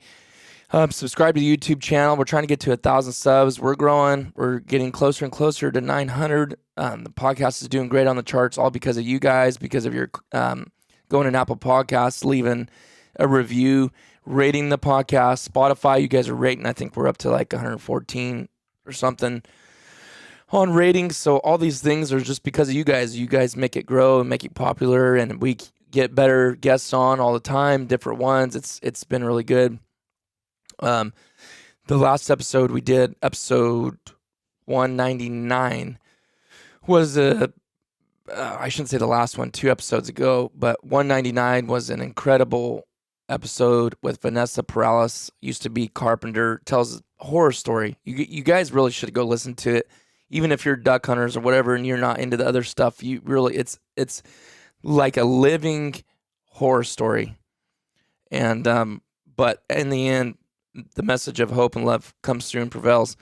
S1: subscribe to the YouTube channel. We're trying to get to 1,000 subs. We're growing. We're getting closer and closer to 900. The podcast is doing great on the charts, all because of you guys, because of your going in Apple Podcasts, leaving a review, rating the podcast. Spotify, you guys are rating. I think we're up to like 114 or something on ratings. So all these things are just because of you guys. You guys make it grow and make it popular, and we get better guests on all the time, different ones. It's been really good. The last episode we did, episode 199, was I shouldn't say the last one, 2 episodes ago, but 199 was an incredible episode with Vanessa Perales, used to be carpenter, tells a horror story. You guys really should go listen to it, even if you're duck hunters or whatever and you're not into the other stuff. You really, it's like a living horror story. And but in the end, the message of hope and love comes through and prevails.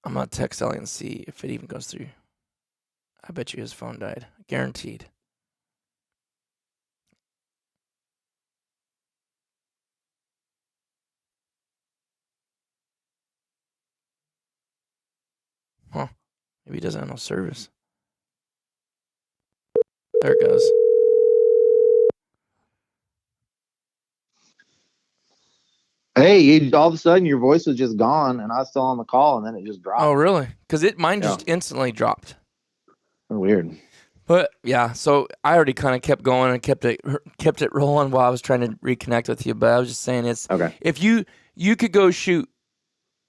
S1: I'm gonna text Elliot and see if it even goes through. I bet you his phone died. Guaranteed. Huh. Maybe he doesn't have no service. There it goes.
S2: Hey, all of a sudden your voice was just gone, and I was still on the call, and then it just dropped.
S1: Oh, really? Because mine just instantly dropped.
S2: Weird.
S1: But yeah, so I already kind of kept going and kept it rolling while I was trying to reconnect with you. But I was just saying, it's okay. If you could go shoot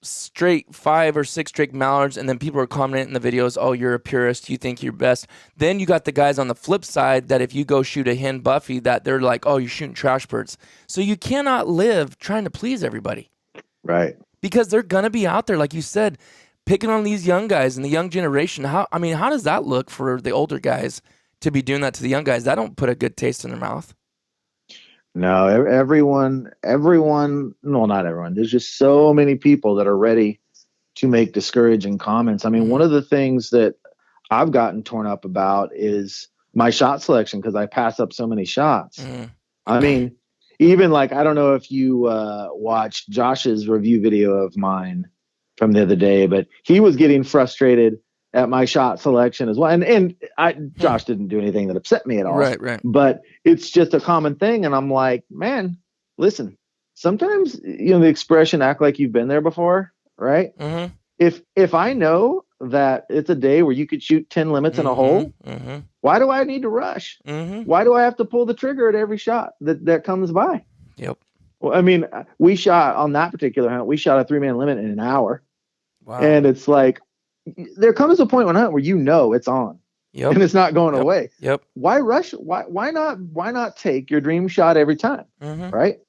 S1: straight 5 or 6 straight mallards, and then people are commenting in the videos, oh, you're a purist, you think you're best. Then you got the guys on the flip side that if you go shoot a hen buffy, that they're like, oh, you're shooting trash birds. So you cannot live trying to please everybody.
S2: Right.
S1: Because they're gonna be out there, like you said, picking on these young guys and the young generation. How does that look for the older guys to be doing that to the young guys? That don't put a good taste in their mouth.
S2: No, everyone, well, not everyone. There's just so many people that are ready to make discouraging comments. I mean, one of the things that I've gotten torn up about is my shot selection, because I pass up so many shots. I mean, even like, I don't know if you watched Josh's review video of mine from the other day, but he was getting frustrated at my shot selection as well. Josh didn't do anything that upset me at all.
S1: Right.
S2: But it's just a common thing. And I'm like, man, listen, sometimes, the expression act like you've been there before, right?
S1: Mm-hmm.
S2: If I know that it's a day where you could shoot 10 limits in a hole, why do I need to rush? Why do I have to pull the trigger at every shot that comes by?
S1: Yep.
S2: Well, I mean, we shot on that particular hunt, we shot a 3-man limit in an hour. Wow. And it's like, there comes a point on a hunt where it's on. Yep. And it's not going away.
S1: Yep.
S2: Why rush? Why not take your dream shot every time? Right?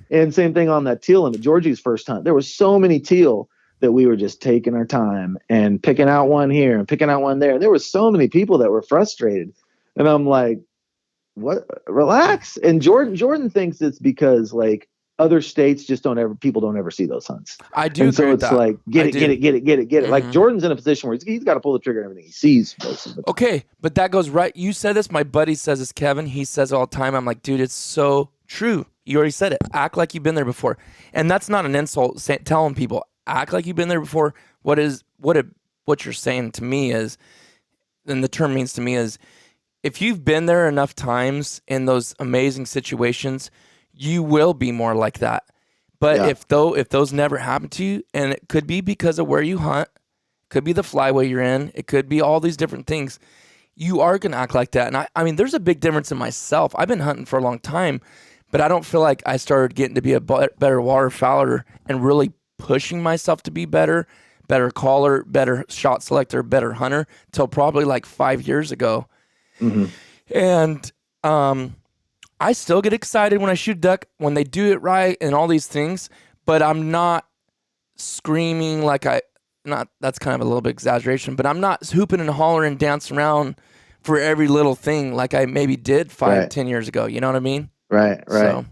S2: And same thing on that teal limit, Georgie's first hunt. There was so many teal that we were just taking our time and picking out one here and picking out one there. There were so many people that were frustrated. And I'm like, what? Relax. And Jordan thinks it's because like other states people don't ever see those hunts.
S1: I do.
S2: And so it's like, get it. Like Jordan's in a position where he's got to pull the trigger and everything. He sees most of it.
S1: Okay. But that goes right. You said this. My buddy says this, Kevin. He says it all the time. I'm like, dude, it's so true. You already said it. Act like you've been there before. And that's not an insult. Telling people, act like you've been there before. What you're saying to me is, and the term means to me is, if you've been there enough times in those amazing situations, you will be more like that. But if those never happen to you, and it could be because of where you hunt, could be the flyway you're in, it could be all these different things, you are going to act like that. And I mean, there's a big difference in myself. I've been hunting for a long time, but I don't feel like I started getting to be a better waterfowler and really pushing myself to be better caller, better shot selector, better hunter till probably like 5 years ago. And I still get excited when I shoot duck, when they do it right and all these things, but I'm not screaming that's kind of a little bit exaggeration, but I'm not hooping and hollering and dancing around for every little thing like I maybe did 10 years ago. You know what I mean?
S2: Right. So,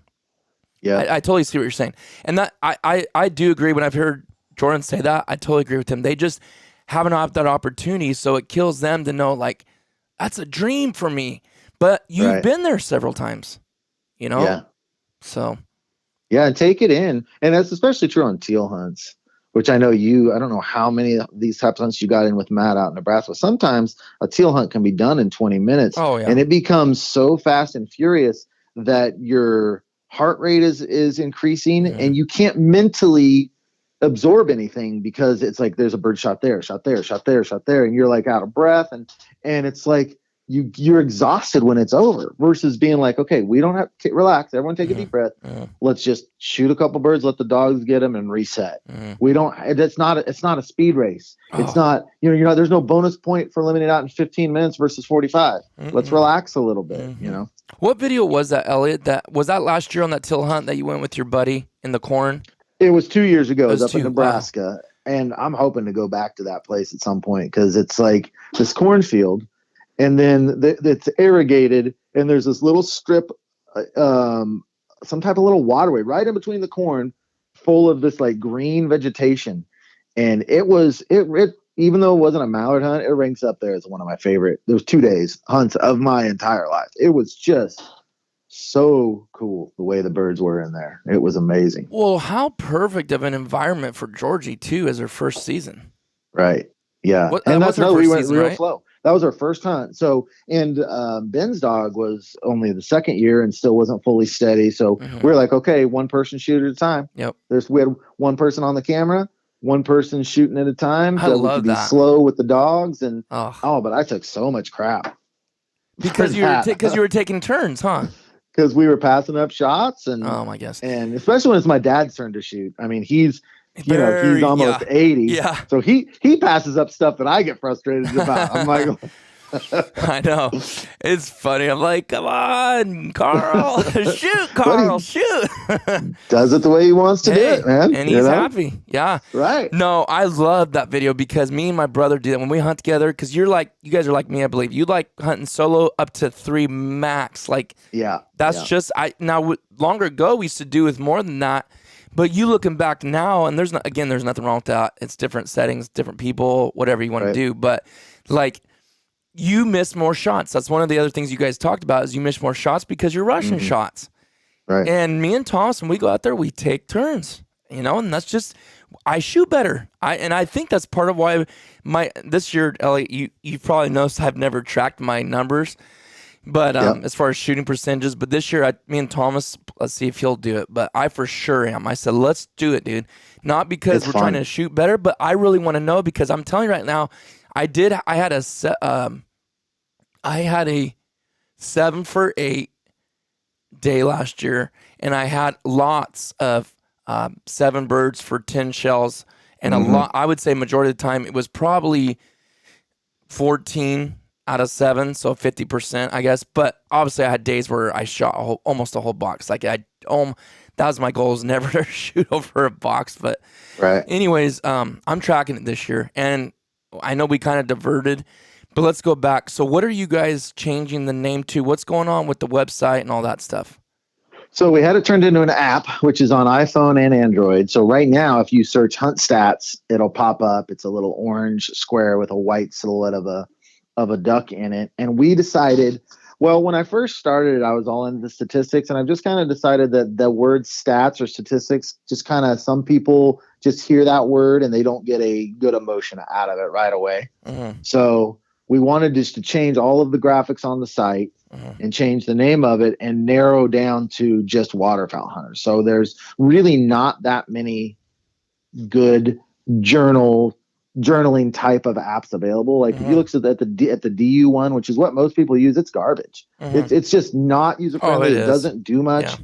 S2: yeah,
S1: I totally see what you're saying. And that I do agree. When I've heard Jordan say that, I totally agree with him. They just haven't had that opportunity, so it kills them to know, like, that's a dream for me. But you've been there several times, Yeah. So.
S2: Yeah, and take it in. And that's especially true on teal hunts, which I know I don't know how many of these types of hunts you got in with Matt out in Nebraska. Sometimes a teal hunt can be done in 20 minutes.
S1: Oh, yeah.
S2: And it becomes so fast and furious that your heart rate is increasing and you can't mentally absorb anything because it's like there's a bird shot there, and you're like out of breath and it's like you're exhausted when it's over versus being like, okay, we don't have to relax, everyone take a deep breath, let's just shoot a couple birds, let the dogs get them and reset. We don't, it's not a speed race. It's not, there's no bonus point for limiting out in 15 minutes versus 45. Let's relax a little bit.
S1: What video was that, Elliot? Was that last year on that teal hunt that you went with your buddy in the corn?
S2: It was 2 years ago. It was up in Nebraska. Wow. And I'm hoping to go back to that place at some point because it's like this cornfield and then it's irrigated and there's this little strip, some type of little waterway right in between the corn full of this like green vegetation. And it even though it wasn't a mallard hunt, it ranks up there as one of my favorite. There was 2 days hunts of my entire life. It was just so cool the way the birds were in there. It was amazing.
S1: Well, how perfect of an environment for Georgie too as her first season.
S2: Right. Yeah.
S1: And that's her first season, real slow.
S2: That was our first hunt. So, and Ben's dog was only the second year and still wasn't fully steady. So we're like, okay, one person shoot at a time.
S1: Yep.
S2: We had one person on the camera, one person shooting at a time.
S1: I love
S2: we could
S1: that.
S2: Be slow with the dogs and but I took so much crap
S1: because you were taking turns, huh?
S2: Because we were passing up shots and
S1: my gosh,
S2: and especially when it's my dad's turn to shoot. I mean, he's almost 80.
S1: Yeah.
S2: So he passes up stuff that I get frustrated about. I'm like,
S1: I know. It's funny. I'm like, come on, Carl. Shoot, Carl, shoot.
S2: Does it the way he wants to do it, man.
S1: And he's happy. Yeah.
S2: Right.
S1: No, I love that video because me and my brother do that when we hunt together. Because you guys are like me, I believe. You like hunting solo up to 3 max. Like, that's just, longer ago, we used to do with more than that. But you looking back now, and there's nothing wrong with that. It's different settings, different people, whatever you want to do. But like, you miss more shots. That's one of the other things you guys talked about is you miss more shots because you're rushing shots.
S2: Right.
S1: And me and Thomas, when we go out there, we take turns, and that's just, I shoot better. I think that's part of why this year, Elliot, you probably noticed I've never tracked my numbers, but
S2: Yep.
S1: as far as shooting percentages, but this year, me and Thomas, let's see if he'll do it, but I for sure am. I said, let's do it, dude. Not because
S2: It's
S1: we're
S2: fun.
S1: trying to shoot better, but I really want to know, because I'm telling you right now, I had a 7 for 8 day last year, and I had lots of 7 birds for 10 shells, and a lot. I would say majority of the time it was probably 14 out of 7, so 50%, I guess. But obviously, I had days where I shot almost a whole box. Like that was my goal, is never to shoot over a box. But anyways, I'm tracking it this year, and I know we kind of diverted. But let's go back. So what are you guys changing the name to? What's going on with the website and all that stuff?
S2: So we had it turned into an app, which is on iPhone and Android. So right now, if you search Hunt Stats, it'll pop up. It's a little orange square with a white silhouette of a duck in it. And we decided, well, when I first started, I was all into the statistics, and I've just kind of decided that the word stats or statistics, just kind of, some people just hear that word and they don't get a good emotion out of it right away. So we wanted just to change all of the graphics on the site and change the name of it and narrow down to just waterfowl hunters. So there's really not that many good journaling type of apps available. Like if you look at the DU one, which is what most people use, it's garbage. It's just not user friendly. It doesn't do much. Yeah.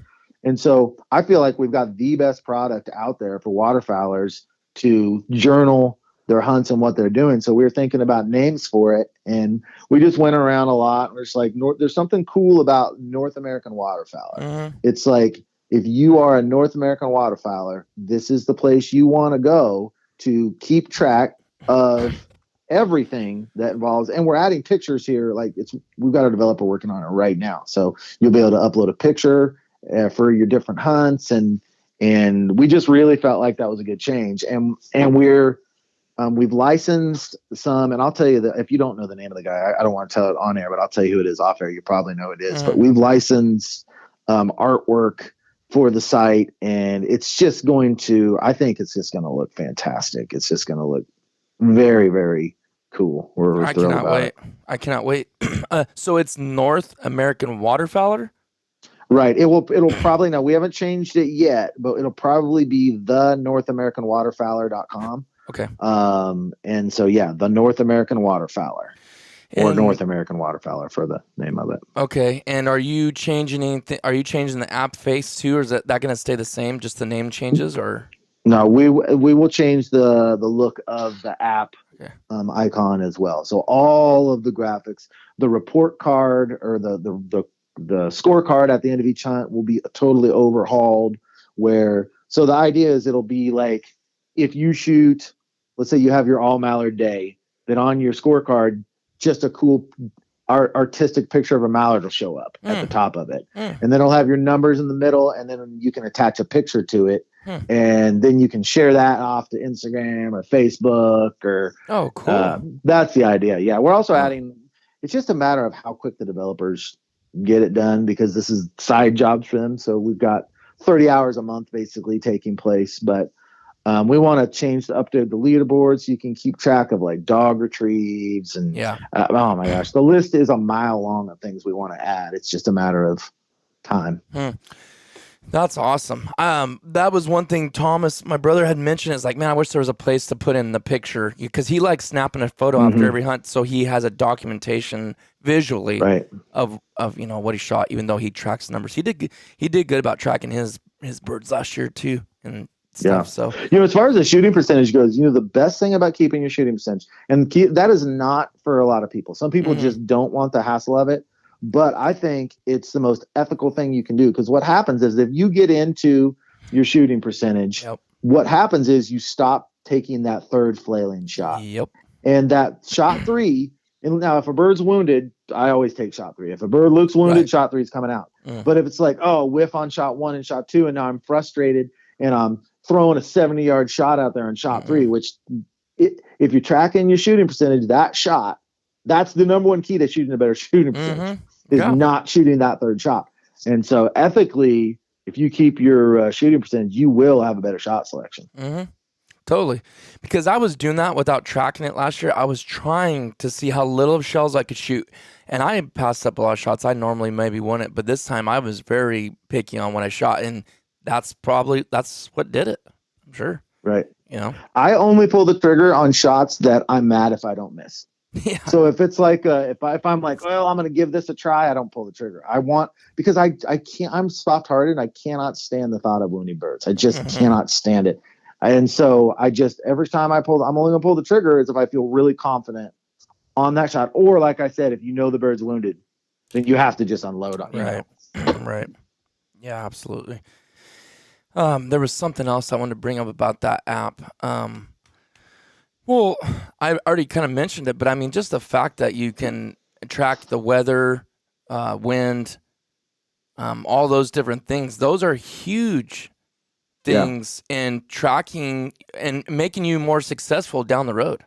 S2: And so I feel like we've got the best product out there for waterfowlers to journal their hunts and what they're doing. So we were thinking about names for it, and we just went around a lot. We're just like, there's something cool about North American Waterfowler. It's like, if you are a North American waterfowler, this is the place you want to go to keep track of everything that involves. And we're adding pictures here. Like we've got a developer working on it right now, so you'll be able to upload a picture for your different hunts, and we just really felt like that was a good change. And we've licensed some, and I'll tell you that if you don't know the name of the guy, I don't want to tell it on air, but I'll tell you who it is off air. You probably know who it is. But we've licensed artwork for the site, and it's just I think it's just going to look fantastic. It's just going to look very, very cool.
S1: I cannot wait. I cannot wait. So it's North American Waterfowler?
S2: Right. It'll probably, now we haven't changed it yet, but it'll probably be the NorthAmericanWaterfowler.com.
S1: Okay.
S2: And so, yeah, the North American Waterfowler, or North American Waterfowler for the name of it.
S1: Okay. And are you changing anything? Are you changing the app face too, or is that going to stay the same? Just the name changes, or?
S2: No, we will change the look of the app icon as well. So all of the graphics, the report card or the scorecard at the end of each hunt will be totally overhauled. So the idea is it'll be like, if you shoot, let's say you have your all mallard day, then on your scorecard, just a cool artistic picture of a mallard will show up at the top of it. And then it'll have your numbers in the middle, and then you can attach a picture to it. And then you can share that off to Instagram or Facebook or.
S1: Oh, cool.
S2: That's the idea. Yeah. We're also adding, it's just a matter of how quick the developers get it done, because this is side jobs for them. So we've got 30 hours a month basically taking place, but we want to update the leaderboard so you can keep track of like dog retrieves and oh my gosh, the list is a mile long of things we want to add. It's just a matter of time.
S1: That's awesome. That was one thing Thomas, my brother, had mentioned. It's like, man, I wish there was a place to put in the picture, because he likes snapping a photo after every hunt, so he has a documentation visually of what he shot, even though he tracks numbers. He did good about tracking his birds last year too, and stuff. So
S2: as far as the shooting percentage goes, the best thing about keeping your shooting percentage, and that is not for a lot of people. Some people just don't want the hassle of it. But I think it's the most ethical thing you can do, because what happens is if you get into your shooting percentage, what happens is you stop taking that third flailing shot. And that shot 3, and now if a bird's wounded, I always take shot 3. If a bird looks wounded, shot 3 is coming out. But if it's like, whiff on shot 1 and shot 2, and now I'm frustrated and I'm throwing a 70-yard shot out there on shot 3, which if you're tracking your shooting percentage, that shot, that's the number one key to shooting a better shooting percentage. Is not shooting that third shot. And so ethically, if you keep your shooting percentage, you will have a better shot selection.
S1: Mm-hmm. Totally. Because I was doing that without tracking it last year. I was trying to see how little of shells I could shoot. And I passed up a lot of shots. I normally maybe won it, but this time I was very picky on what I shot. And that's what did it. I'm sure.
S2: Right.
S1: You know,
S2: I only pull the trigger on shots that I'm mad if I don't miss.
S1: yeah.
S2: So if it's like if I'm like, well, I'm going to give this a try, I don't pull the trigger. Because I can't. I'm soft-hearted. I cannot stand the thought of wounding birds. I just cannot stand it. And so every time I'm only going to pull the trigger is if I feel really confident on that shot, or like I said, if you know the bird's wounded, then you have to just unload on.
S1: Right. Right. Yeah, absolutely. There was something else I wanted to bring up about that app. Well, I already kind of mentioned it, but I mean, just the fact that you can track the weather, wind, all those different things, those are huge things in tracking and making you more successful down the road.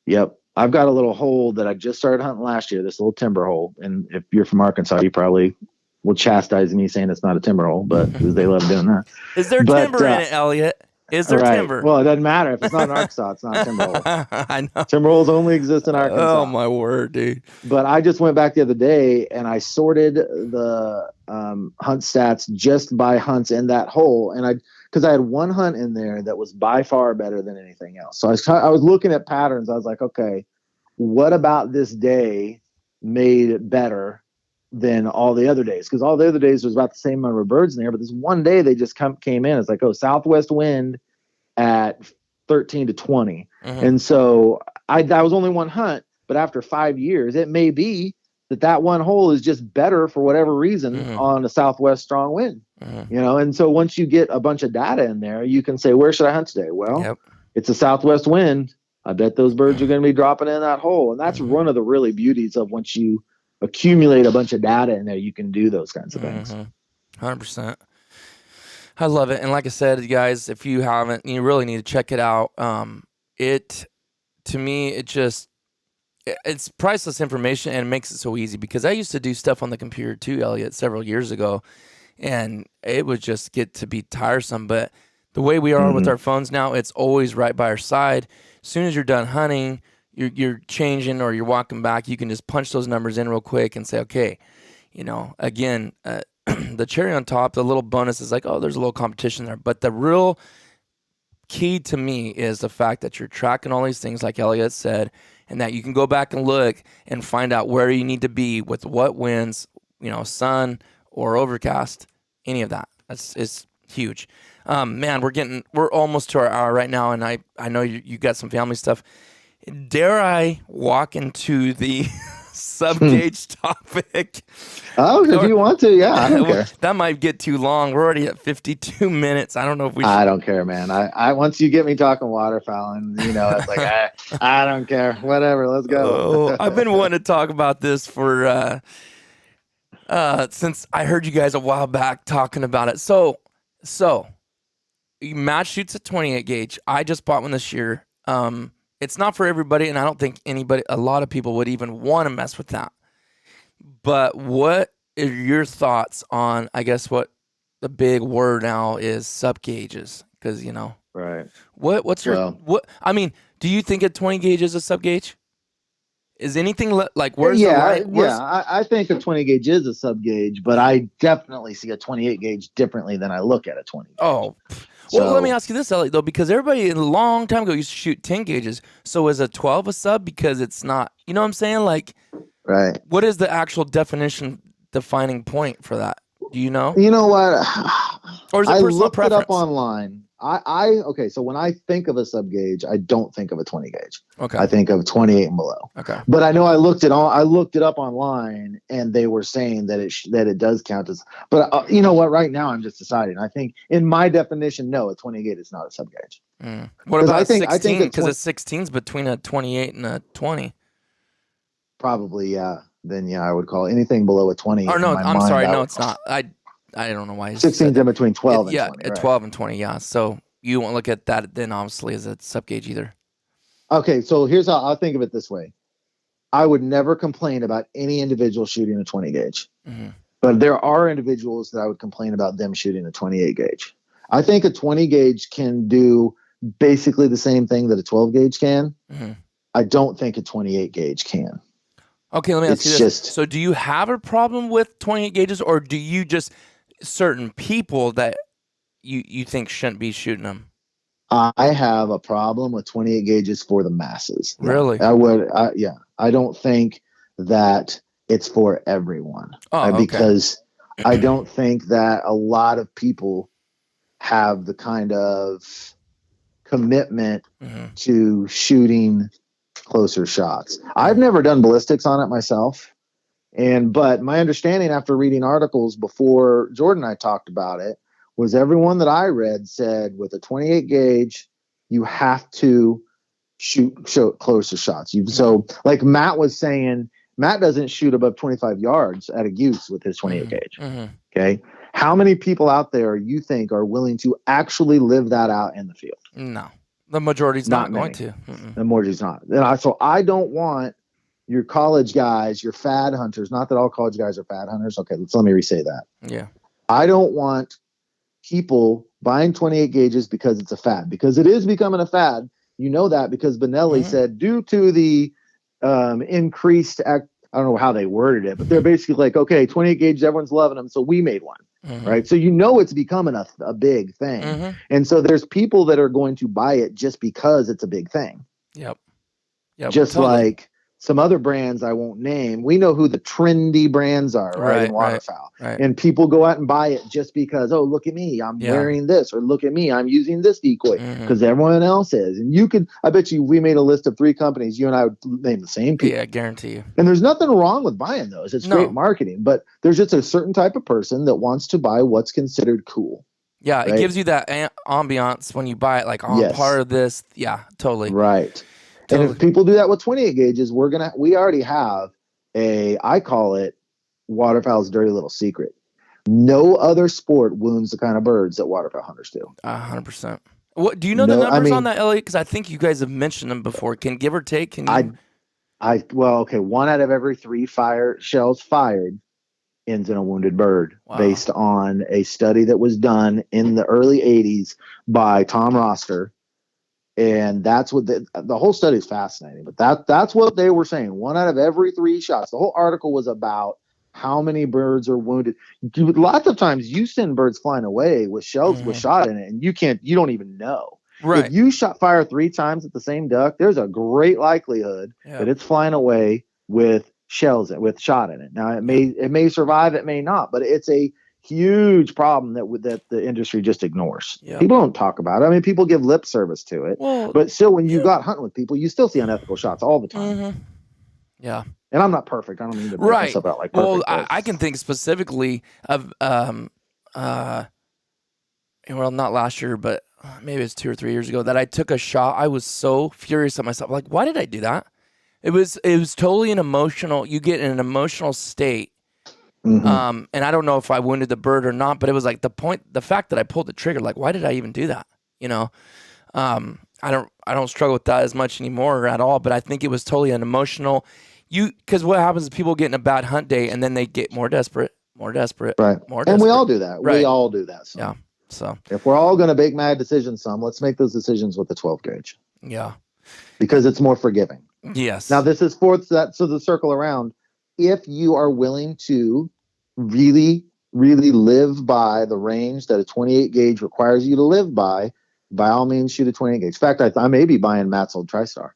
S2: Yep. I've got a little hole that I just started hunting last year, this little timber hole. And if you're from Arkansas, you probably will chastise me saying it's not a timber hole, but because they love doing that.
S1: Is there timber in it, Elliot? Is there timber?
S2: Well, it doesn't matter. If it's not in Arkansas, it's not timber hole.
S1: I know.
S2: Timber holes only exist in Arkansas.
S1: Oh, my word, dude.
S2: But I just went back the other day and I sorted the hunt stats just by hunts in that hole. And because I had one hunt in there that was by far better than anything else. So I was looking at patterns. I was like, okay, what about this day made it better than all the other days? Because all the other days was about the same number of birds in there, but this one day they just came in. It's like, southwest wind at 13 to 20. And so I was only one hunt, but after 5 years, it may be that one hole is just better for whatever reason on a southwest strong wind. And so once you get a bunch of data in there, you can say, where should I hunt today? Well, it's a southwest wind. I bet those birds are going to be dropping in that hole. And that's one of the really beauties of once you accumulate a bunch of data in there, you can do those kinds of things.
S1: 100%. I love it. And like I said, you guys, if you haven't, you really need to check it out. To me, it's priceless information and it makes it so easy because I used to do stuff on the computer too, Elliot, several years ago, and it would just get to be tiresome. But the way we are with our phones now, it's always right by our side. As soon as you're done hunting, you're changing or you're walking back, you can just punch those numbers in real quick and say, okay, again, the cherry on top, the little bonus is like, there's a little competition there. But the real key to me is the fact that you're tracking all these things like Elliot said, and that you can go back and look and find out where you need to be with what winds, sun or overcast, any of that. It's huge. Man, we're almost to our hour right now, and I know you got some family stuff. Dare I walk into the sub-gauge topic?
S2: If you want to, yeah, I don't care.
S1: That might get too long. We're already at 52 minutes. I don't know if we should.
S2: I don't care, man. I once you get me talking waterfowling, it's like, I don't care. Whatever, let's go.
S1: I've been wanting to talk about this for since I heard you guys a while back talking about it. So match shoots at 28 gauge. I just bought one this year. It's not for everybody, and I don't think a lot of people would even want to mess with that. But what are your thoughts on, I guess, what the big word now is sub gauges? Because,
S2: right.
S1: What's your, do you think a 20 gauge is a sub gauge? Is anything where's the line?
S2: I think a 20 gauge is a sub gauge, but I definitely see a 28 gauge differently than I look at a 20 gauge.
S1: Oh, well, let me ask you this, Elliot, though, because everybody a long time ago used to shoot 10 gauges. So is a 12 a sub because it's not, you know what I'm saying?
S2: Right.
S1: What is the actual defining point for that? Do you know?
S2: You know what?
S1: Or is it
S2: I
S1: personal
S2: looked
S1: preference?
S2: it up online. Okay, so when I think of a sub gauge, I don't think of a 20 gauge.
S1: Okay.
S2: I think of 28 and below.
S1: Okay.
S2: But I know I looked it up online, and they were saying that it does count as. But you know what? Right now, I'm just deciding. I think in my definition, no, a 20 gauge is not a sub gauge.
S1: What about a 16? Because a 16 is between a 28 and a 20.
S2: Probably, yeah. Then I would call anything below a 20.
S1: Or no, I'm sorry, no, it's not. I don't know why.
S2: 16 is in between 12 and 20.
S1: Yeah,
S2: right?
S1: 12 and 20, yeah. So you won't look at that then, obviously, as a sub gauge either.
S2: Okay, so here's how I'll think of it this way. I would never complain about any individual shooting a 20 gauge. But there are individuals that I would complain about them shooting a 28 gauge. I think a 20 gauge can do basically the same thing that a 12 gauge can.
S1: Mm-hmm.
S2: I don't think a 28 gauge can.
S1: Okay, let me ask you this.
S2: Just,
S1: so do you have a problem with 28 gauges, or do you just certain people that you think shouldn't be shooting them?
S2: I have a problem with 28 gauges for the masses.
S1: Really?
S2: I don't think that it's for everyone. Because I don't think that a lot of people have the kind of commitment to shooting closer shots. I've never done ballistics on it myself. But my understanding after reading articles before Jordan and I talked about it was everyone that I read said with a 28 gauge, you have to shoot closer shots. So like Matt was saying, Matt doesn't shoot above 25 yards at a goose with his 28 gauge. Okay. How many people out there you think are willing to actually live that out in the field?
S1: No, the majority's not going to.
S2: The majority's not. So I don't want your college guys, your fad hunters, not that all college guys are fad hunters. Okay, let me re-say that.
S1: Yeah.
S2: I don't want people buying 28 gauges because it's a fad, because it is becoming a fad. You know that because Benelli said due to the increased, I don't know how they worded it, but they're basically like, okay, 28 gauges, everyone's loving them, so we made one. Right. So it's becoming a big thing. And so there's people that are going to buy it just because it's a big thing.
S1: Yep.
S2: Just totally. Like some other brands I won't name, we know who the trendy brands are, right? In waterfowl. Right. And people go out and buy it just because, oh, look at me, I'm wearing this, or look at me, I'm using this decoy, because everyone else is. And I bet you, we made a list of 3 companies, you and I would name the same people.
S1: Yeah, I guarantee you.
S2: And there's nothing wrong with buying those. It's great marketing, but there's just a certain type of person that wants to buy what's considered cool.
S1: Yeah, right? It gives you that ambiance when you buy it, like, oh, I'm part of this. Yeah, totally.
S2: Right. And if people do that with 28 gauges, we already have I call it waterfowl's dirty little secret. No other sport wounds the kind of birds that waterfowl hunters do.
S1: 100%. What do you know the numbers on that, Elliot? Because I think you guys have mentioned them before. Can give or take? Can you?
S2: Well, okay. 1 out of every 3 shells fired ends in a wounded bird, based on a study that was done in the early 80s by Tom Roster. And that's what the whole study is fascinating, but that's what they were saying. 1 out of every 3 shots. The whole article was about how many birds are wounded. Lots of times you send birds flying away with shells with shot in it, and you don't even know. Right. If you fire 3 times at the same duck, there's a great likelihood that it's flying away with shells, with shot in it. Now it may survive, it may not, but it's a huge problem that the industry just ignores. Yep. People don't talk about it. I mean, people give lip service to it, but still, when you got hunting with people, you still see unethical shots all the time.
S1: Yeah.
S2: And I'm not perfect. I don't mean to make myself out like perfect.
S1: Well, I can think specifically of, well, not last year, but maybe it's 2 or 3 years ago that I took a shot. I was so furious at myself. Like, why did I do that? It was totally you get in an emotional state. And I don't know if I wounded the bird or not, but it was like the fact that I pulled the trigger, like, why did I even do that? I don't struggle with that as much anymore at all, but I think it was totally an emotional, because what happens is people get in a bad hunt day and then they get more desperate, right. More desperate.
S2: And we all do that. Right. We all do that.
S1: Yeah. So
S2: if we're all going to make mad decisions, let's make those decisions with the 12 gauge.
S1: Yeah.
S2: Because it's more forgiving.
S1: Yes.
S2: Now this is so the circle around, if you are willing to really, really live by the range that a 28 gauge requires you to live by all means, shoot a 28 gauge. In fact, I may be buying Matt's old TriStar.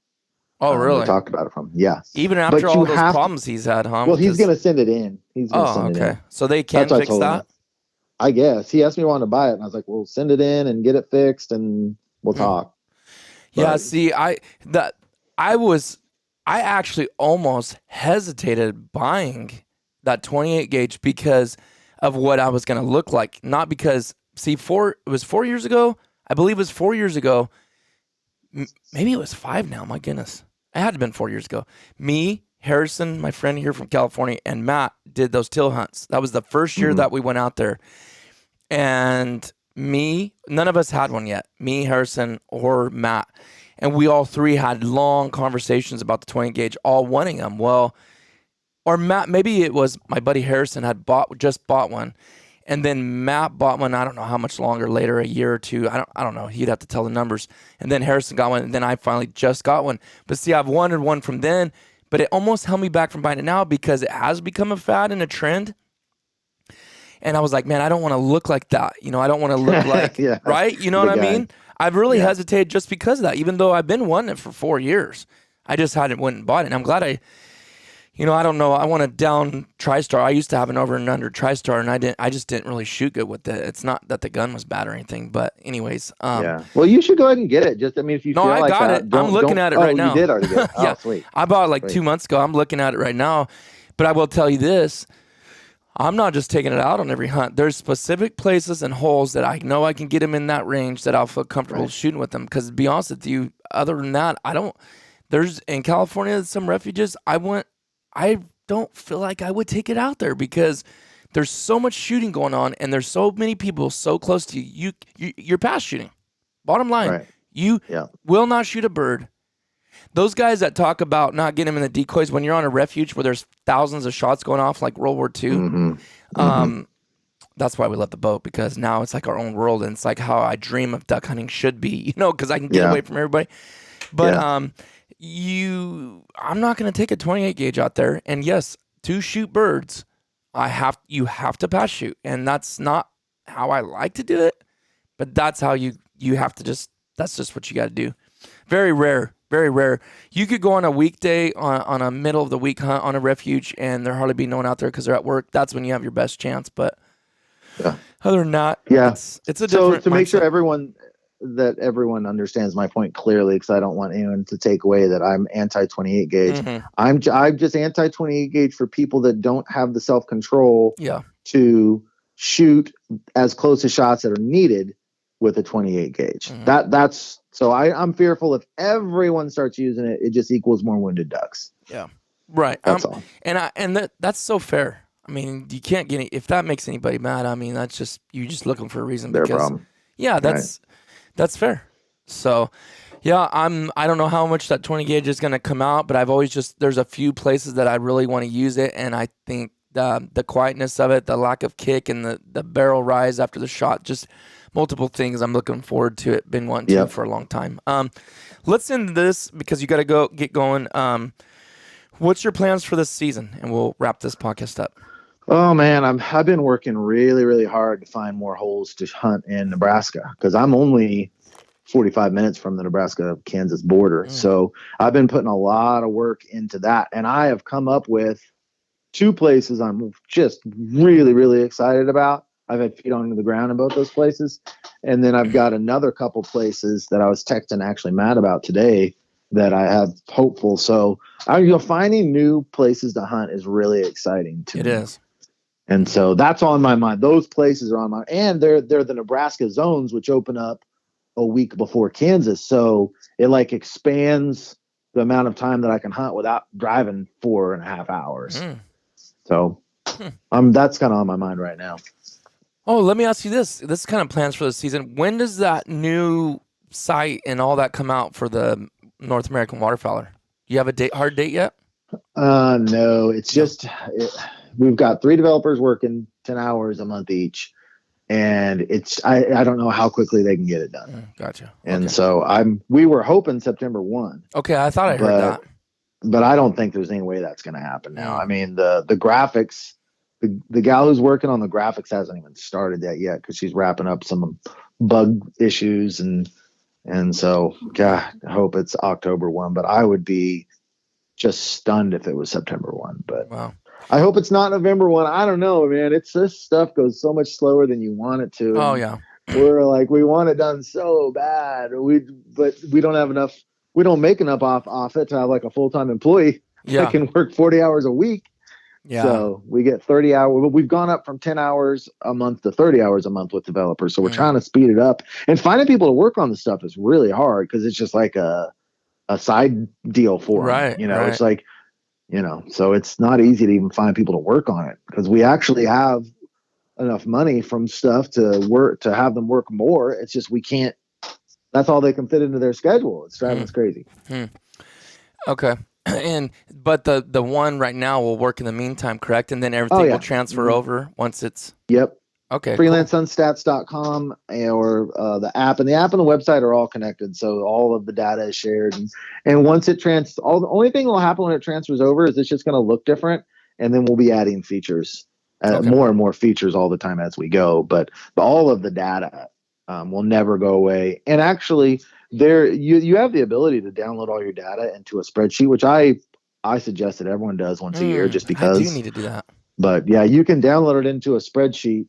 S1: Oh, really?
S2: We talked about it from
S1: even after all those problems he's had, huh?
S2: Well, he's going to send it in. He's going to send it in.
S1: So they can fix that?
S2: I guess. He asked me if I wanted to buy it, and I was like, well, send it in and get it fixed, and we'll talk.
S1: Yeah, see, I actually almost hesitated buying that 28 gauge because of what I was going to look like. Not because, it was 4 years ago. I believe it was 4 years ago. Maybe it was 5 now. My goodness. It had to have been 4 years ago. Me, Harrison, my friend here from California, and Matt did those teal hunts. That was the first year that we went out there. And none of us had one yet. Me, Harrison, or Matt. And we all 3 had long conversations about the 20 gauge, all wanting them. Well, or Matt, maybe it was my buddy Harrison had just bought one. And then Matt bought one, I don't know how much longer later, a year or two. I don't know. He'd have to tell the numbers. And then Harrison got one, and then I finally just got one. But see, I've wanted one from then, but it almost held me back from buying it now because it has become a fad and a trend. And I was like, man, I don't want to look like that. You know, I don't want to look like, right? You know what I mean? I've really hesitated just because of that, even though I've been wanting it for 4 years. I just hadn't went and bought it. And I'm glad I don't know. I want a down TriStar. I used to have an over and under TriStar, and I just didn't really shoot good with it. It's not that the gun was bad or anything, but anyways.
S2: Well, you should go ahead and get it. Just, I mean, if you feel like that.
S1: No, I got it. I'm looking at it right now.
S2: You did already get it.
S1: Yeah.
S2: Sweet.
S1: I bought it like 2 months ago. I'm looking at it right now. But I will tell you this. I'm not just taking it out on every hunt. There's specific places and holes that I know I can get them in that range that I'll feel comfortable shooting with them. Because to be honest with you, other than that, there's in California, some refuges, I don't feel like I would take it out there because there's so much shooting going on and there's so many people so close to you. You're past shooting. Bottom line, you will not shoot a bird. Those guys that talk about not getting them in the decoys when you're on a refuge where there's thousands of shots going off like World War II, that's why we love the boat, because now it's like our own world and it's like how I dream of duck hunting should be, because I can get away from everybody. But I'm not going to take a 28 gauge out there. And yes, to shoot birds, you have to pass shoot. And that's not how I like to do it, but that's how you have to that's just what you got to do. Very rare. Very rare. You could go on a weekday on a middle of the week hunt on a refuge and there hardly be no one out there because they're at work. That's when you have your best chance. But other than that, it's a different
S2: to make
S1: mindset.
S2: sure everyone understands my point clearly, because I don't want anyone to take away that I'm anti 28 gauge.
S1: Mm-hmm.
S2: I'm just anti 28 gauge for people that don't have the self control to shoot as close to shots that are needed with a 28 gauge. Mm-hmm. So I'm fearful if everyone starts using it, it just equals more wounded ducks.
S1: Yeah, right.
S2: That's all.
S1: And that's so fair. I mean, you can't get if that makes anybody mad. I mean, that's just you're just looking for a reason.
S2: Their problem.
S1: Yeah, that's fair. So, I don't know how much that 20 gauge is going to come out, but I've always there's a few places that I really want to use it, and I think the quietness of it, the lack of kick, and the barrel rise after the shot, just multiple things. I'm looking forward to it. Been wanting to for a long time. Let's end this because you got to get going. What's your plans for this season? And we'll wrap this podcast up.
S2: Oh man, I've been working really, really hard to find more holes to hunt in Nebraska, because I'm only 45 minutes from the Nebraska-Kansas border. So I've been putting a lot of work into that, and I have come up with 2 places I'm just really, really excited about. I've had feet on the ground in both those places. And then I've got another couple places that I was texting actually Matt about today that I have hopeful. So finding new places to hunt is really exciting to me. It is. And so that's on my mind. Those places are on my mind. And they're the Nebraska zones, which open up a week before Kansas. So it like expands the amount of time that I can hunt without driving 4.5 hours. So that's kind of on my mind right now.
S1: Oh, let me ask you this. This is kind of plans for the season. When does that new site and all that come out for the North American Waterfowler? Do you have a hard date yet?
S2: No, it's just we've got 3 developers working 10 hours a month each, and I don't know how quickly they can get it done.
S1: Gotcha.
S2: And so we were hoping September 1.
S1: Okay, I thought I heard that.
S2: But I don't think there's any way that's going to happen now. I mean, the graphics, the gal who's working on the graphics hasn't even started that yet because she's wrapping up some bug issues. And so, God, I hope it's October 1. But I would be just stunned if it was September 1. But
S1: wow.
S2: I hope it's not November 1. I don't know, man. This stuff goes so much slower than you want it to.
S1: Oh, yeah.
S2: We're like, we want it done so bad. But we don't have enough. We don't make enough off it to have like a full-time employee that can work 40 hours a week. Yeah. So we get 30 hours. We've gone up from 10 hours a month to 30 hours a month with developers. So we're trying to speed it up, and finding people to work on the stuff is really hard because it's just like a side deal for them. It's like, so it's not easy to even find people to work on it because we actually have enough money from stuff to have them work more. It's just, we can't, that's all they can fit into their schedule. It's driving us crazy.
S1: Okay. But the one right now will work in the meantime, correct? And then
S2: Oh
S1: everything will
S2: yeah.
S1: transfer over once it's
S2: Yep.
S1: okay. Cool.
S2: freelancesunstats.com or the app, and the app and the website are all connected, so all of the data is shared. And once it the only thing that will happen when it transfers over is it's just going to look different, and then we'll be adding features,
S1: Okay.
S2: more and more features all the time as we go. But all of the data will never go away. And actually, you have the ability to download all your data into a spreadsheet, which I suggest that everyone does once a year, just
S1: I do
S2: because.
S1: need to do that.
S2: But yeah, you can download it into a spreadsheet,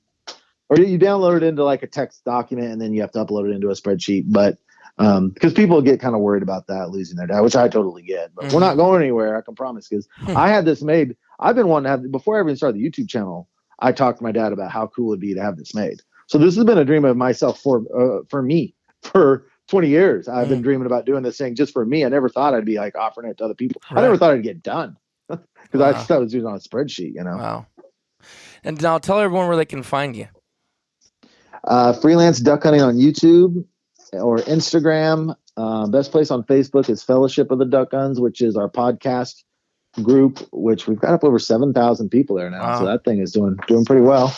S2: or you download it into like a text document, and then you have to upload it into a spreadsheet. But because people get kind of worried about that, losing their data, which I totally get. But we're not going anywhere, I can promise. Because I had this made. I've been wanting to have, before I even started the YouTube channel, I talked to my dad about how cool it'd be to have this made. So this has been a dream of myself for me for 20 years. I've been dreaming about doing this thing just for me. I never thought I'd be like offering it to other people.
S1: Right.
S2: I never thought it'd get done because I just thought I was doing it on a spreadsheet,
S1: Wow. And now tell everyone where they can find you.
S2: Freelance Duck Hunting on YouTube or Instagram. Best place on Facebook is Fellowship of the Duck Guns, which is our podcast group, which we've got up over 7,000 people there now. Wow. So that thing is doing pretty well.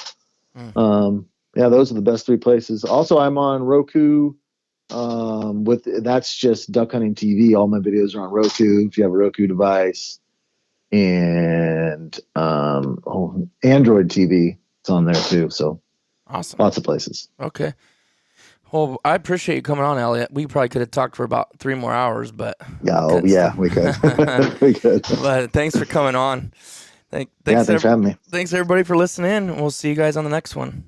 S2: Yeah, those are the best three places. Also, I'm on Roku. That's just Duck Hunting TV. All my videos are on Roku if you have a Roku device, and Android TV. It's on there too. So
S1: awesome,
S2: lots of places.
S1: Okay. Well, I appreciate you coming on, Elliot. We probably could have talked for about 3 more hours, but
S2: yeah, we could. We could.
S1: But thanks for coming on.
S2: Thanks for having me.
S1: Thanks everybody for listening. We'll see you guys on the next one.